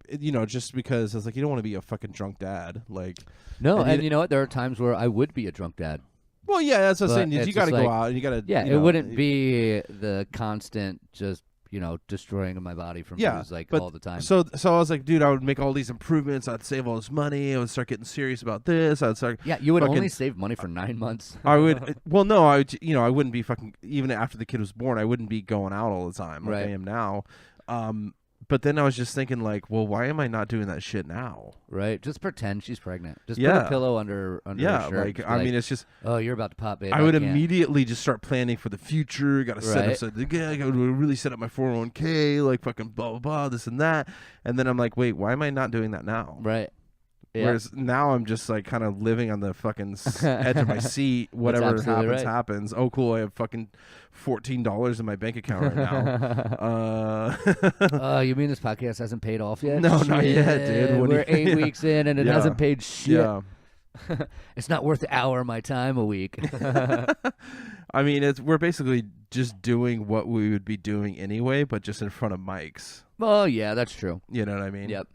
just because I was like, you don't want to be a fucking drunk dad. Like, no, and you know what? There are times where I would be a drunk dad. Well, yeah, that's what I'm saying. You got to go out and you got to. Yeah, it wouldn't be the constant just, destroying of my body from booze all the time. So I was like, dude, I would make all these improvements. I'd save all this money. I would start getting serious about this. I'd start. Yeah, you would only save money for 9 months. I would. Well, no, I wouldn't be fucking, even after the kid was born, I wouldn't be going out all the time like I am now. But then I was just thinking, like, well, why am I not doing that shit now? Right. Just pretend she's pregnant. Just put a pillow under her shirt. I mean, it's just. Oh, you're about to pop, babe. I would immediately just start planning for the future. Got to set up. I got to really set up my 401k, like fucking blah blah blah, this and that. And then I'm like, wait, why am I not doing that now? Right. Yeah. Whereas now I'm just like kind of living on the fucking edge of my seat. Whatever happens, happens. Oh, cool. I have fucking $14 in my bank account right now. You mean this podcast hasn't paid off yet? No, not yet, dude. We're 8 weeks in and it hasn't paid shit. Yeah. It's not worth an hour of my time a week. I mean, we're basically just doing what we would be doing anyway, but just in front of mics. Oh, yeah, that's true. You know what I mean? Yep.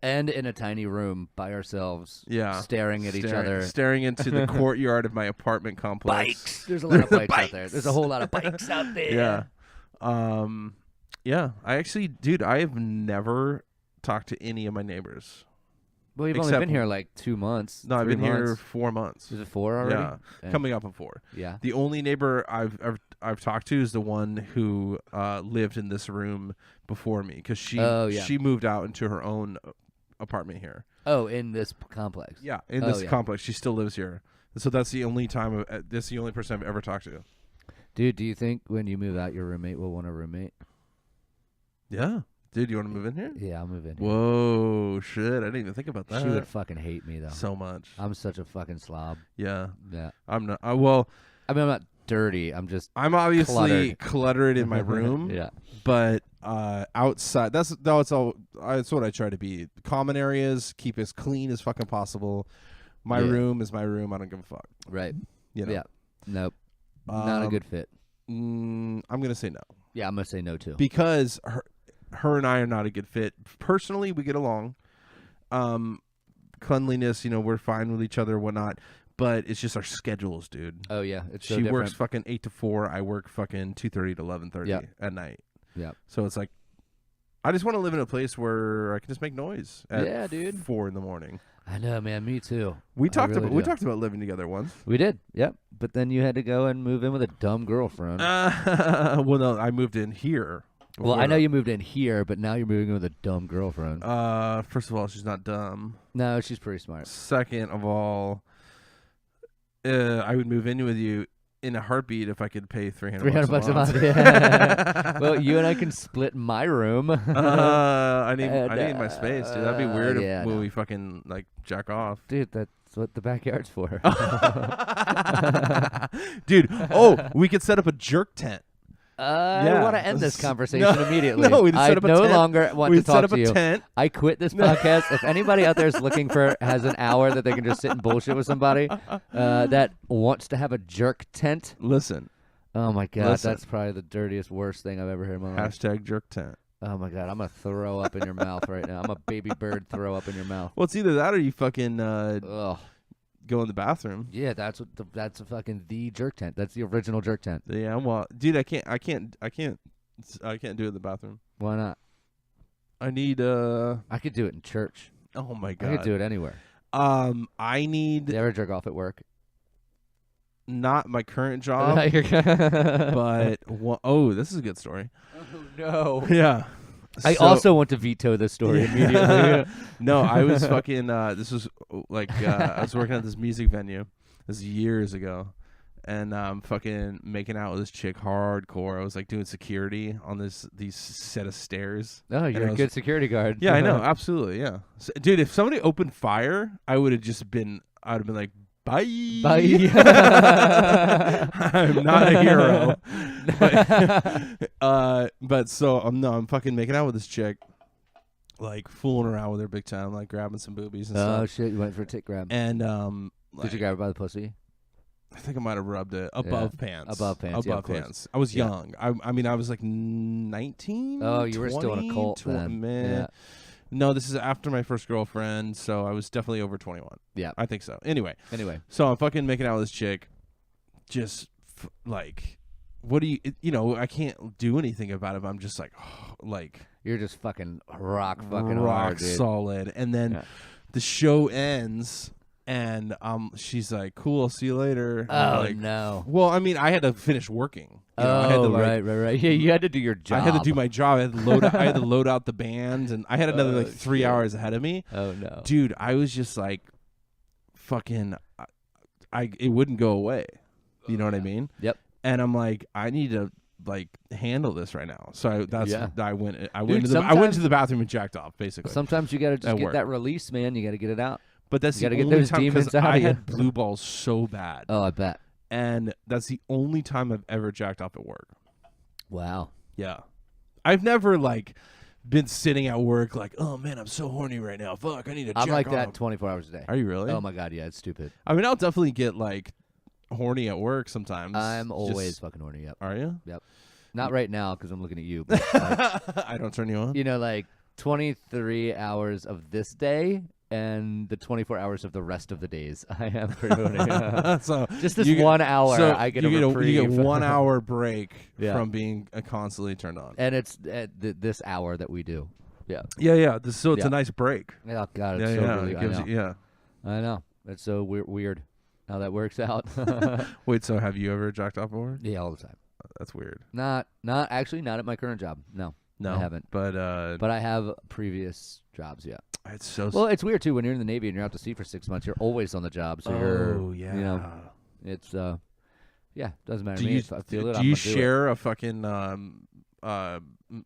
And in a tiny room by ourselves, staring at each other. Staring into the courtyard of my apartment complex. Bikes! There's a lot of bikes out there. There's a whole lot of bikes out there. Yeah. Yeah. I actually, dude, I have never talked to any of my neighbors. Well, you've only been here like 2 months. No, I've been here 4 months. Is it 4 already? Yeah. Coming up on 4. Yeah. The only neighbor I've talked to is the one who lived in this room before me because she moved out into her own apartment here. Oh, in this complex. Yeah, in this complex. She still lives here. So that's the only time. That's the only person I've ever talked to. Dude, do you think when you move out, your roommate will want a roommate? Yeah. Dude, you want to move in here? Yeah, I'll move in here. Whoa, shit. I didn't even think about that. She would fucking hate me, though. So much. I'm such a fucking slob. Yeah. Yeah. I'm not. Well, I mean, I'm not dirty. I'm obviously cluttered in my room. Yeah. But outside, that's what I try to be. Common areas, keep as clean as fucking possible. My room is my room. I don't give a fuck. Right. You know? Yeah. Nope. Not a good fit. I'm gonna say no. Yeah, I'm gonna say no too. Because her and I are not a good fit. Personally, we get along. Cleanliness, we're fine with each other, whatnot. But it's just our schedules, dude. Oh yeah, she works fucking 8 to 4. I work fucking 2:30 to 11:30 at night. Yeah. So it's like, I just want to live in a place where I can just make noise at dude. 4 in the morning. I know, man. Me too. We talked about living together once. We did. Yep. But then you had to go and move in with a dumb girlfriend. Well, no, I moved in here. Well, I know you moved in here, but now you're moving in with a dumb girlfriend. First of all, she's not dumb. No, she's pretty smart. Second of all, I would move in with you in a heartbeat if I could pay $300 $300 a month. month. Yeah. Well, you and I can split my room. I need my space, dude. That'd be weird yeah, when we fucking like jack off. Dude, that's what the backyard's for. Dude, we could set up a jerk tent. I want to end this conversation immediately. No, we'd I set up a no tent. longer want We'd to talk set up to a you. tent. I quit this podcast. If anybody out there is looking has an hour that they can just sit and bullshit with somebody that wants to have a jerk tent. Listen. Oh my God, Listen. that's probably the dirtiest, worst thing I've ever heard in my life. Hashtag jerk tent. Oh my God, I'm gonna throw up in your mouth right now. I'm a baby bird throw up in your mouth. Well, it's either that or you fucking Ugh. go in the bathroom. Yeah, that's a fucking the jerk tent. That's the original jerk tent. Yeah, well, dude, I can't do it in the bathroom. Why not? I need I could do it in church. Oh my God. I could do it anywhere. I need You ever jerk off at work? not my current job, but this is a good story. Oh no. Yeah. I So- also want to veto this story immediately. No, I was fucking. This was like I was working at this music venue. This was years ago, and fucking making out with this chick hardcore. I was like doing security on these set of stairs. Oh, you're I a was- good security guard. Yeah, I know, absolutely, yeah. So, dude, if somebody opened fire, I'd have been like, bye. Bye. I'm not a hero. But so I'm fucking making out with this chick, like fooling around with her big time, like grabbing some boobies and Oh stuff. shit! You went for a tit grab. And Did you grab her by the pussy? I think I might have rubbed it above pants. Above pants, yeah, of Above course. pants. I was Yeah. young. I mean, I was like 19. Oh, you were still in a 20, cult then. Man. Yeah. No, this is after my first girlfriend, so I was definitely over 21. Yeah. I think so. Anyway, So I'm fucking making out with this chick. Just like, what do you? I can't do anything about it. But I'm just like, like you're just fucking rock hard, dude. solid. And then the show ends, and she's like, "Cool, I'll see you later." Oh like, no. Well, I mean, I had to finish working. You know, I had to, like, right. Yeah, you had to do your job. I had to do my job. I had to load out the band, and I had another like 3 hours ahead of me. Oh no, Dude, I was just like, fucking, it wouldn't go away. You know what I mean? Yep. And I'm like, I need to like handle this right now. So I went to the bathroom and jacked off, basically. Sometimes you gotta just At get work. that release, man. You gotta get it out. But that's You the gotta get only those time demons because out I of had you. blue balls so bad, Oh, I bet. and that's the only time I've ever jacked off at work. Wow. Yeah, I've never like been sitting at work like, oh man, I'm so horny right now. Fuck, I need to. I'm jack like off. that 24 hours a day. Are you really? Oh my God, yeah, it's stupid. I mean, I'll definitely get like horny at work sometimes. I'm always Just- fucking horny. Yep. Are you? Not right now because I'm looking at you. But like, I don't turn you on. like 23 hours of this day and the 24 hours of the rest of the days. I am pretty horny. So Just this you get- 1 hour, so I get you a reprieve. you get 1 hour break Yeah. from being constantly turned on. And it's at this hour that we do. Yeah. Yeah. So it's Yeah. a nice break. Oh God, it's Yeah, so yeah. really. It I gives know. you, yeah. I know. It's so weird how that works out. Wait, so have you ever jacked off before? Yeah, all the time. That's weird. Not actually not at my current job. No, No, I haven't. But I have previous jobs. Yeah. it's so. Well, it's weird too when you're in the Navy and you're out to sea for 6 months. You're always on the job, so you're. yeah. You know, it's yeah, doesn't matter do to me. you If I feel it, do I'm you gonna do it. share a fucking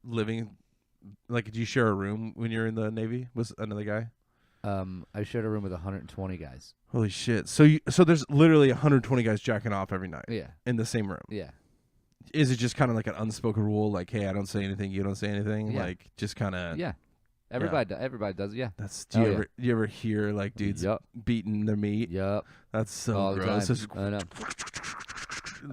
living? Like, do you share a room when you're in the Navy with another guy? I shared a room with 120 guys. Holy shit! So there's literally 120 guys jacking off every night Yeah. in the same room. Yeah. Is it just kind of like an unspoken rule, like, hey, I don't say anything, you don't say anything, Yeah. like just kind of? Yeah. Everybody does. Yeah. That's. Oh, Do you ever hear like dudes Yup. beating their meat? Yup. That's so All the gross. time. Just- I know.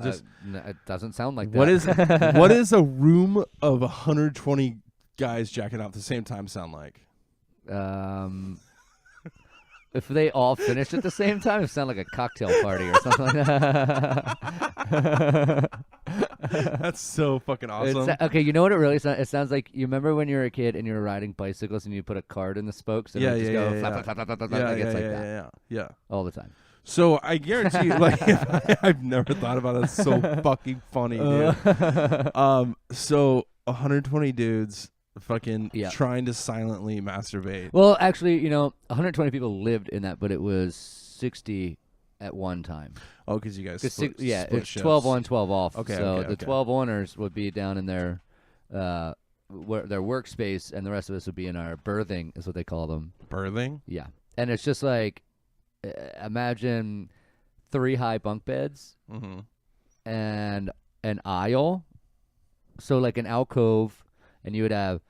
just- It doesn't sound like that. what is a room of 120 guys jacking off at the same time sound like? If they all finish at the same time, it sounds like a cocktail party or something like that. That's so fucking awesome. Okay, you know what it really sounds? It sounds like you remember when you were a kid and you were riding bicycles and you put a card in the spokes and it would just go flap, flap, flap, flap, flap, flap, like it's like that yeah. all the time. So I guarantee you, like, I've never thought about it. It's so fucking funny, dude. So 120 dudes fucking trying to silently masturbate. Well, actually, 120 people lived in that, but it was 60 at one time. Oh, because you guys split it's shifts. 12 on, 12 off. Okay, so okay, the 12 oners would be down in their workspace, and the rest of us would be in our berthing, is what they call them. Birthing? Yeah. And it's just like, imagine 3 high bunk beds and an aisle. So like an alcove, and you would have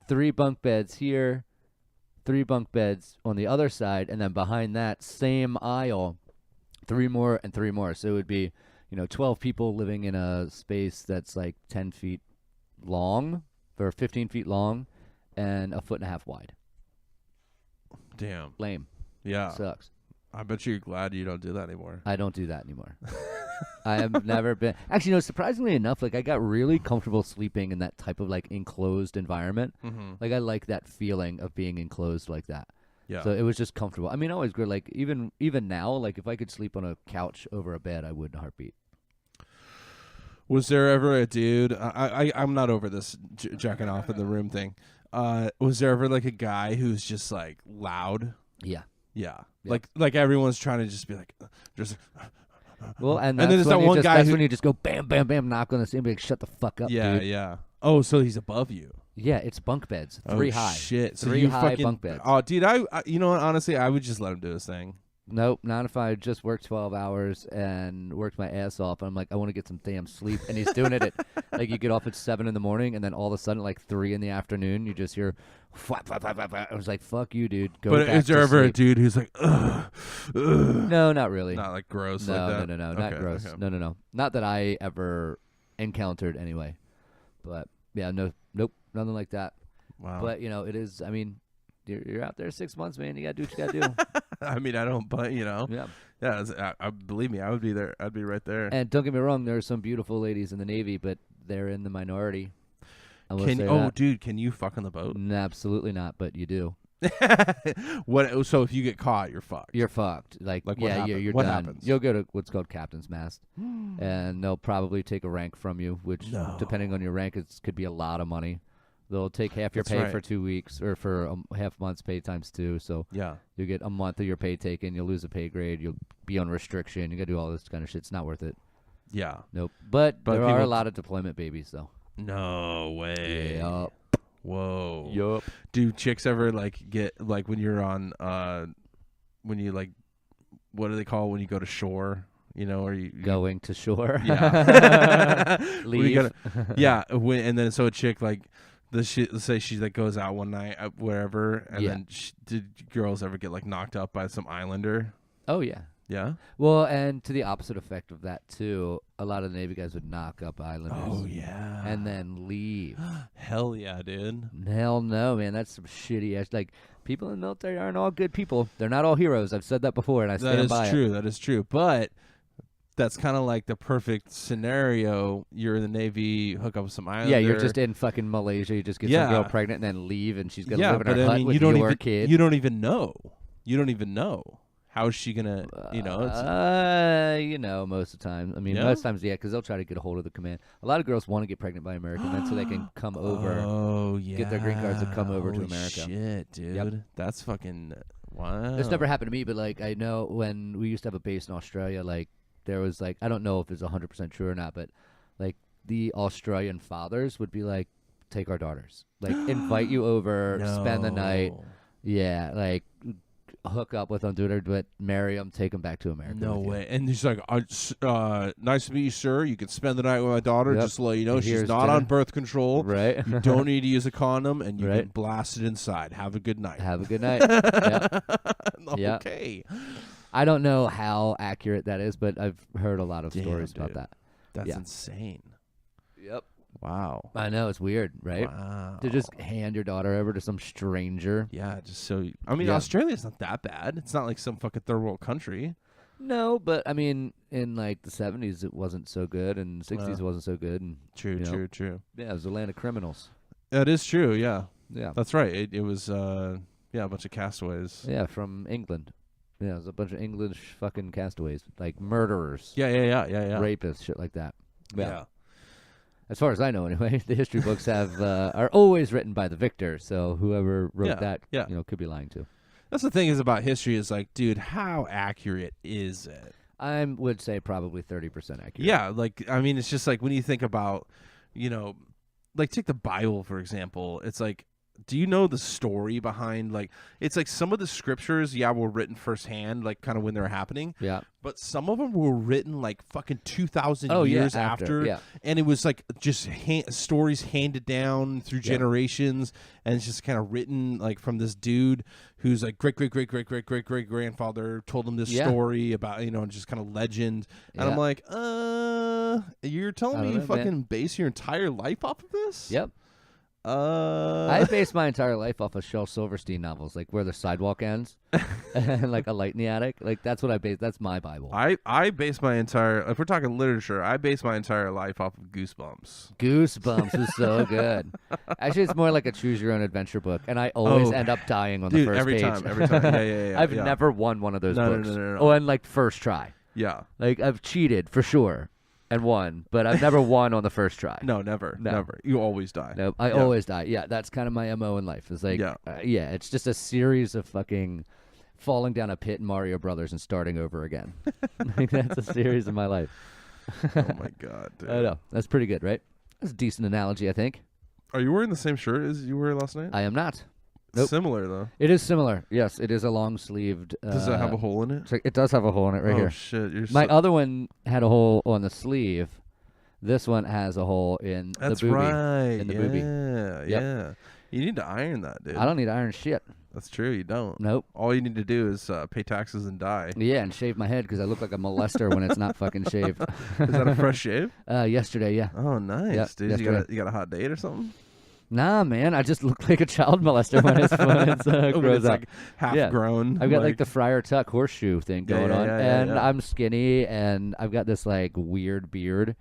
3 bunk beds here, 3 bunk beds on the other side, and then behind that same aisle, 3 more and 3 more. So it would be, 12 people living in a space that's like 10 feet long or 15 feet long and a 1.5 feet wide. Damn. Lame. Yeah. Sucks. I bet you're glad you don't do that anymore. I don't do that anymore. I have never been. Actually, surprisingly enough, like I got really comfortable sleeping in that type of like enclosed environment. Like I like that feeling of being enclosed like that. Yeah. So it was just comfortable. I mean, always good. Like even now, like if I could sleep on a couch over a bed, I would in a heartbeat. Was there ever a dude? I'm not over this jacking off in the room thing. Was there ever like a guy who's just like loud? Yeah. Yeah. Like everyone's trying to just be like, just. Well, and then there's that one guy that's when you just go bam, bam, bam, knock on the ceiling, be like, shut the fuck up, yeah, dude. Yeah. Oh, so he's above you. Yeah, it's bunk beds, 3 high. Shit. So 3 you high fucking, bunk beds. Oh, dude, I you know what? Honestly, I would just let him do his thing. Nope, not if I just worked 12 hours and worked my ass off. And I'm like, I want to get some damn sleep. And he's doing it at, like, you get off at 7 in the morning, and then all of a sudden, at like 3 in the afternoon, you just hear, flap, flap, flap, flap, flap. I was like, fuck you, dude. Go but back is there to ever sleep. a dude who's like, ugh, ugh? No, not really. Not like gross No, like that? no, not gross. Okay. No. Not that I ever encountered anyway. But, yeah, nope, nothing like that. Wow. But, it is, I mean, you're out there 6 months, man. You got to do what you got to do. I mean, I don't, but, Yeah. Yeah, believe me, I would be there. I'd be right there. And don't get me wrong, there are some beautiful ladies in the Navy, but they're in the minority. Dude, can you fuck on the boat? Absolutely not, but you do. What? So if you get caught, you're fucked. You're fucked. Like what yeah, happens? you're What done. happens? You'll go to what's called captain's mast, and they'll probably take a rank from you, which, depending on your rank, could be a lot of money. They'll take half your That's pay right. for 2 weeks, or for half month's pay times 2. So Yeah. you get a month of your pay taken. You'll lose a pay grade. You'll be on restriction. You got to do all this kind of shit. It's not worth it. Yeah. Nope. But there are people- a lot of deployment babies, though. No way. Yup. Whoa. Yup. Do chicks ever like get like when you're on when you like what do they call it when you go to shore? Or you Going to shore. Yeah. When you Leave. yeah. And then so a chick like let's say she like goes out one night wherever, and Yeah. then did girls ever get like knocked up by some islander? Oh yeah. Yeah. Well, and to the opposite effect of that too, a lot of the Navy guys would knock up islanders. Oh yeah. And then leave. Hell yeah, dude. Hell no, man. That's some shitty ass. Like, people in the military aren't all good people. They're not all heroes. I've said that before, and I stand by it. That is true. But that's kind of like the perfect scenario. You're in the Navy, hook up with some islander. Yeah, you're just in fucking Malaysia. You just get some girl pregnant and then leave, and she's gonna live in her hut with your kid. You don't even know. You don't even know. How is she gonna? Most of the time. I mean, Yeah? most times, yeah, because they'll try to get a hold of the command. A lot of girls want to get pregnant by American men so they can come over. Oh yeah. Get their green cards and come over to Holy America. Shit, dude. Yep. That's fucking wow. This never happened to me, but like I know when we used to have a base in Australia, like there was like I don't know if it's 100% true or not, but like the Australian fathers would be like, take our daughters, like invite you over, spend the night, yeah, like hook up with them, do it, but marry them, take them back to America. No way. And he's like, nice to meet you, sir. You can spend the night with my daughter. Yep. Just to let you know, And she's here's not dinner. on birth control. Right. You don't need to use a condom, and you Right. can blast it inside. Have a good night. Have a good night. Yep. Yep. Okay. I don't know how accurate that is, but I've heard a lot of Damn, stories about dude. that. That's Yeah. insane. Yep. Wow. I know, it's weird, right? Wow. To just hand your daughter over to some stranger. Yeah, just so. I mean, Yeah. Australia's not that bad. It's not like some fucking third world country. No, but I mean, in like the 70s, it wasn't so good, and 60s, it wasn't so good, and True, you know, true. yeah, it was a land of criminals. That is true. Yeah, Yeah, that's right. It was a bunch of castaways. yeah, from England. Yeah, it was a bunch of English fucking castaways, like murderers, Yeah. rapists, shit like that. Yeah. As far as I know, anyway, the history books have are always written by the victor. So whoever wrote Yeah, that, yeah. could be lying too. That's the thing is about history is like, dude, how accurate is it? I would say probably 30% accurate. Yeah, like I mean, it's just like when you think about, like take the Bible for example. It's like, do you know the story behind like? It's like some of the scriptures, were written firsthand, like kind of when they were happening. Yeah. But some of them were written like fucking 2,000 Oh, yeah, years after. yeah. And it was like just stories handed down through generations, and it's just kind of written like from this dude who's like great grandfather told him this story about and just kind of legend. And I'm like, you're telling me you fucking base your entire life off of this? Yep. I based my entire life off of Shel Silverstein novels, like Where the Sidewalk Ends, and like A Light in the Attic. Like that's what I base. That's my Bible. I base my entire, if we're talking literature, I base my entire life off of Goosebumps. Goosebumps is so good. Actually, it's more like a choose your own adventure book, and I always end up dying on the first every page. Every time. Yeah. I've never won one of those books. No. Oh, and like first try. Yeah. Like I've cheated for sure. And won, but I've never won on the first try. No, never. You always die. No, I always die. Yeah, that's kind of my MO in life. It's like, it's just a series of fucking falling down a pit in Mario Brothers and starting over again. Like, that's a series of my life. Oh my god, dude. I know. That's pretty good, right? That's a decent analogy, I think. Are you wearing the same shirt as you were last night? I am not. Nope. Similar though. It is similar. Yes, it is a long sleeved. Does it have a hole in it? It does have a hole in it right here. Oh shit! My other one had a hole on the sleeve. This one has a hole in the boobie. Right. In the boobie. Yeah. You need to iron that, dude. I don't need to iron shit. That's true. You don't. Nope. All you need to do is pay taxes and die. Yeah, and shave my head because I look like a molester when it's not fucking shaved. Is that a fresh shave? Yesterday, yeah. Oh, nice, yep, dude. yesterday. You got a hot date or something? Nah, man. I just look like a child molester when it's grows up. Like half grown. I've got like the Friar Tuck horseshoe thing going on, and I'm skinny, and I've got this like weird beard.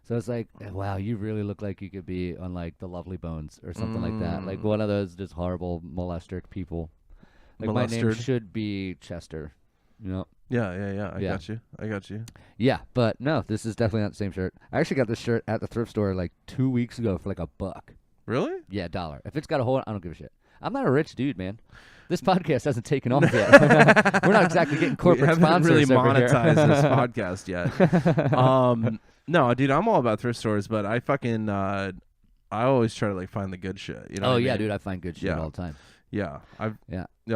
So it's like, wow, you really look like you could be on like The Lovely Bones or something like that. Like one of those just horrible molester people. Like my name should be Chester. You know? Yeah. I got you. Yeah, but no, this is definitely not the same shirt. I actually got this shirt at the thrift store like 2 weeks ago for like $1. Really? Yeah, $1. If it's got a hole, I don't give a shit. I'm not a rich dude, man. This podcast hasn't taken off yet. We're not exactly getting corporate sponsors. We haven't really over monetized here. this podcast yet. No, dude, I'm all about thrift stores, but I fucking I always try to like find the good shit. You know? Oh yeah, dude, I find good shit all the time. Yeah, I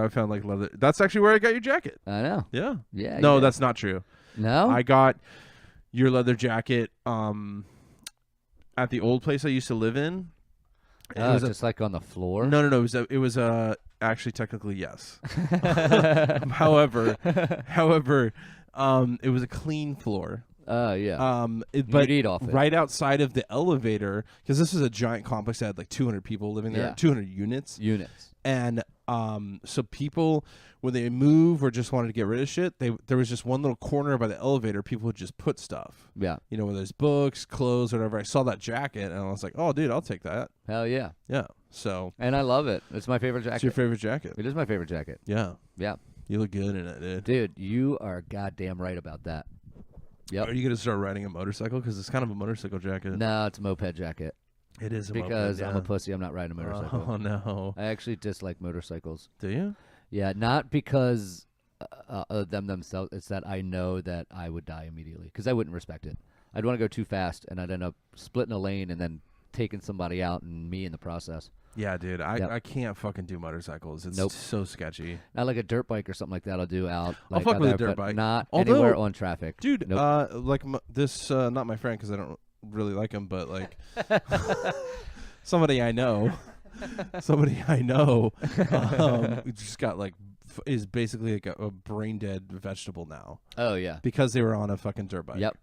found like leather. That's actually where I got your jacket. I know. Yeah. Yeah. No, that's not true. No. I got your leather jacket at the old place I used to live in. It was just like on the floor. No. It was actually technically yes. However, it was a clean floor. Yeah. But eat off it. Right outside of the elevator, because this is a giant complex that had like 200 people living there, 200 units. And so people, when they move or just wanted to get rid of shit, there was just one little corner by the elevator. People would just put stuff. Yeah. You know, whether it's books, clothes, whatever. I saw that jacket and I was like, oh, dude, I'll take that. Hell yeah. Yeah. So. And I love it. It's my favorite jacket. It's your favorite jacket. It is my favorite jacket. Yeah. Yeah. You look good in it, dude. Dude, you are goddamn right about that. Yep. Are you gonna start riding a motorcycle? Because it's kind of a motorcycle jacket. No, it's a moped jacket. It is a because moped, I'm a pussy. I'm not riding a motorcycle. Oh no! I actually dislike motorcycles. Do you? Yeah, not because of them themselves. It's that I know that I would die immediately because I wouldn't respect it. I'd want to go too fast, and I'd end up splitting a lane and then taking somebody out and me in the process. Yeah, dude, I can't fucking do motorcycles. It's so sketchy. Not like a dirt bike or something like that. I'll do out. I'll fuck with a dirt bike. Not anywhere on traffic, dude. Nope. Like this, not my friend because I don't really like him, but like somebody I know, just got like is basically like a brain dead vegetable now. Oh yeah, because they were on a fucking dirt bike. Yep.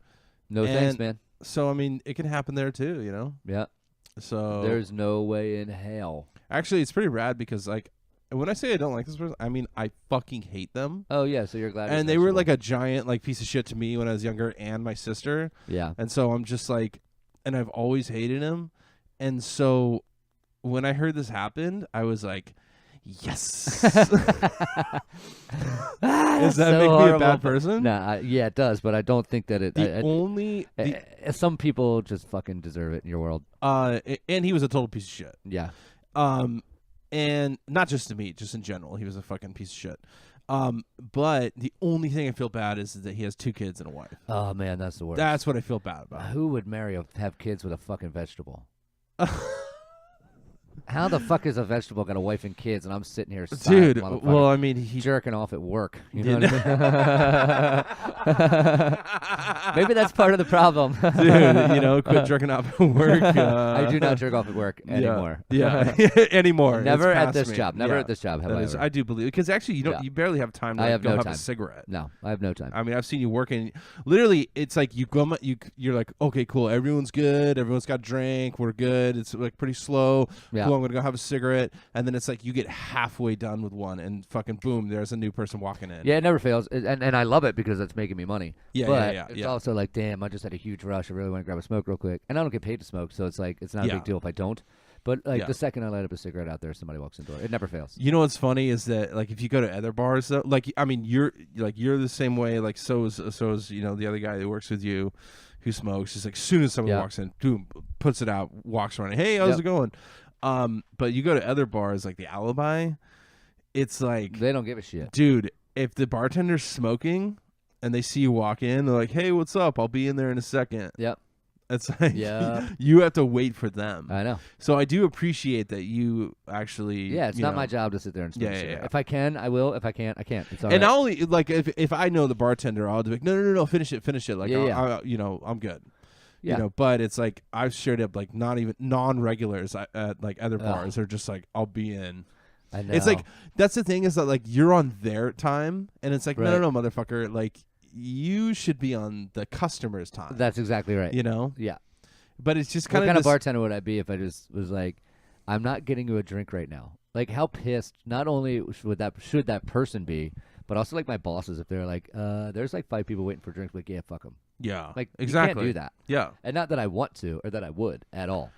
No thanks, man. So I mean, it can happen there too, you know. Yeah. So there's no way in hell. Actually, it's pretty rad because like when I say I don't like this person, I mean I fucking hate them. Oh yeah, so you're glad. And they were like a giant like piece of shit to me when I was younger and my sister. Yeah. And so I'm just like, and I've always hated him. And so when I heard this happened, I was like, yes. Does that make me a bad person? Nah, yeah, it does, but I don't think that it. Some people just fucking deserve it in your world. And he was a total piece of shit. Yeah. And not just to me, just in general. He was a fucking piece of shit. But the only thing I feel bad is that he has 2 kids and a wife. Oh, man, that's the worst. That's what I feel bad about. Who would have kids with a fucking vegetable? How the fuck is a vegetable got a wife and kids, and I'm sitting here, dude? Well, I mean, he jerking off at work. You know what I mean? Maybe that's part of the problem, dude. Quit jerking off at work. I do not jerk off at work anymore. Yeah, anymore. Never at this job. Never at this job. I do believe because actually you barely have time to go have a cigarette. No, I have no time. I mean, I've seen you working. Literally, it's like you're like, okay, cool, everyone's good, everyone's got a drink, we're good. It's like pretty slow. Yeah. Cool, I'm gonna go have a cigarette, and then it's like you get halfway done with one, and fucking boom, there's a new person walking in. Yeah, it never fails, and I love it because it's making me money. Yeah, but it's also like, damn, I just had a huge rush. I really want to grab a smoke real quick, and I don't get paid to smoke, so it's like it's not a big deal if I don't. But like the second I light up a cigarette out there, somebody walks in the door. It never fails. You know what's funny is that like if you go to other bars, though, like I mean you're the same way. Like so is the other guy that works with you, who smokes. Just like as soon as someone walks in, boom, puts it out, walks around. Hey, how's it going? But you go to other bars like the Alibi, it's like they don't give a shit, dude. If the bartender's smoking and they see you walk in, they're like, "Hey, what's up? I'll be in there in a second." Yep. It's like you have to wait for them. I know. So I do appreciate that you actually. Yeah, it's not my job to sit there and smoke. Yeah. If I can, I will. If I can't, I can't. It's all and right. not only like if I know the bartender, I'll be like, no, finish it. Like, I'm good. Yeah. But it's like I've shared up like not even non-regulars at like other bars are just like I'll be in. I know. It's like that's the thing is that like you're on their time, and it's like no, motherfucker, like. You should be on the customer's time. That's exactly right. Yeah. But it's just kind of... What kind of bartender would I be if I just was like, I'm not getting you a drink right now? Like, how pissed not only should that person be, but also like my bosses if they're like, there's like 5 people waiting for drinks. Like, yeah, fuck them. Yeah. Like, exactly. You can't do that. Yeah. And not that I want to or that I would at all.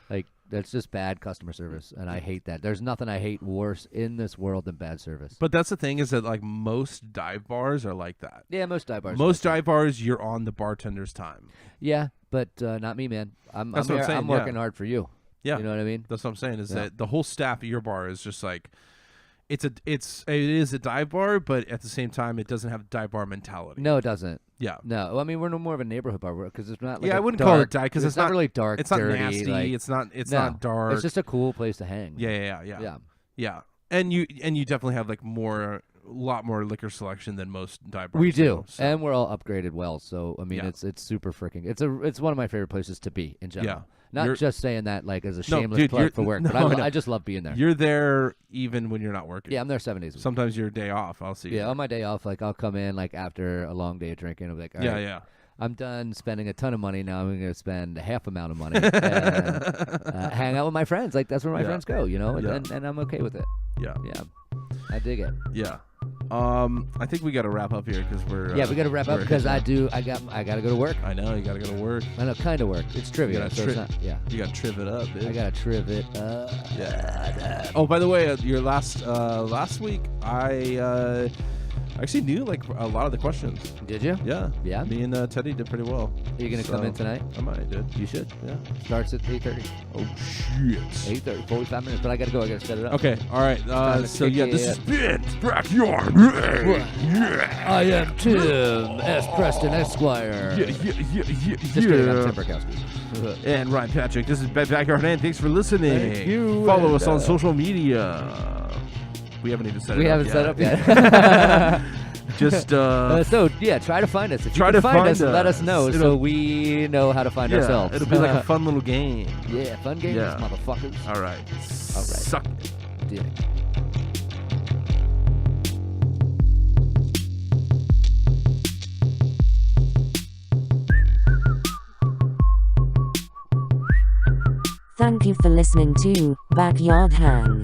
Like, that's just bad customer service, and I hate that. There's nothing I hate worse in this world than bad service. But that's the thing is that like most dive bars are like that. Yeah, most dive bars. Most dive bars, you're on the bartender's time. Yeah, but not me, man. I'm saying, I'm working hard for you. Yeah, you know what I mean. That's what I'm saying. Is that the whole staff at your bar is just like, it is a dive bar, but at the same time, it doesn't have dive bar mentality. No, it doesn't. Yeah. No, well, I mean we're no more of a neighborhood bar because it's not. Like I wouldn't call it dive because it's not really dark. It's not dirty, nasty. Like, it's not dark. It's just a cool place to hang. Yeah. And you definitely have like a lot more liquor selection than most dive bars. We do, and we're all upgraded well. So I mean, it's super freaking. It's one of my favorite places to be in general. Yeah. Not just saying that like as a shameless plug for work, but I just love being there. You're there even when you're not working. Yeah, I'm there 7 days a week. Sometimes your day off, I'll see you. Yeah, on my day off, like I'll come in like after a long day of drinking. I'll be like, all right, yeah. I'm done spending a ton of money. Now I'm going to spend half amount of money and hang out with my friends. Like that's where my friends go, and I'm okay with it. Yeah. Yeah. I dig it. Yeah. I think we got to wrap up here because we're. We got to wrap up because I got to go to work. I know you got to go to work. I know, kind of work. It's trivia. You got to triv it up, dude. I got to triv it. Yeah. Oh, by the way, your last week, I actually knew like a lot of the questions. Did you? Yeah. Yeah. Me and Teddy did pretty well. Are you gonna come in tonight? I might, dude. You should. Yeah. Starts at 8:30. Oh shit. 8:30, 45 minutes. But I gotta go. I gotta set it up. Okay. All right. So yeah, this is Ben's Backyard. I am Tim S. Preston Esquire. Yeah. Just kidding. I'm Tim Burkowski. And Ryan Patrick. This is Ben Backyard, and thanks for listening. Thank you. Follow us on social media. We haven't even set it up yet. We haven't set up yet. Just so yeah, try to find us. If you can find us, let us know so we know how to find ourselves. It'll be like a fun little game. Yeah, fun game, motherfuckers. All right. Suck it. Yeah. Thank you for listening to Backyard Hang.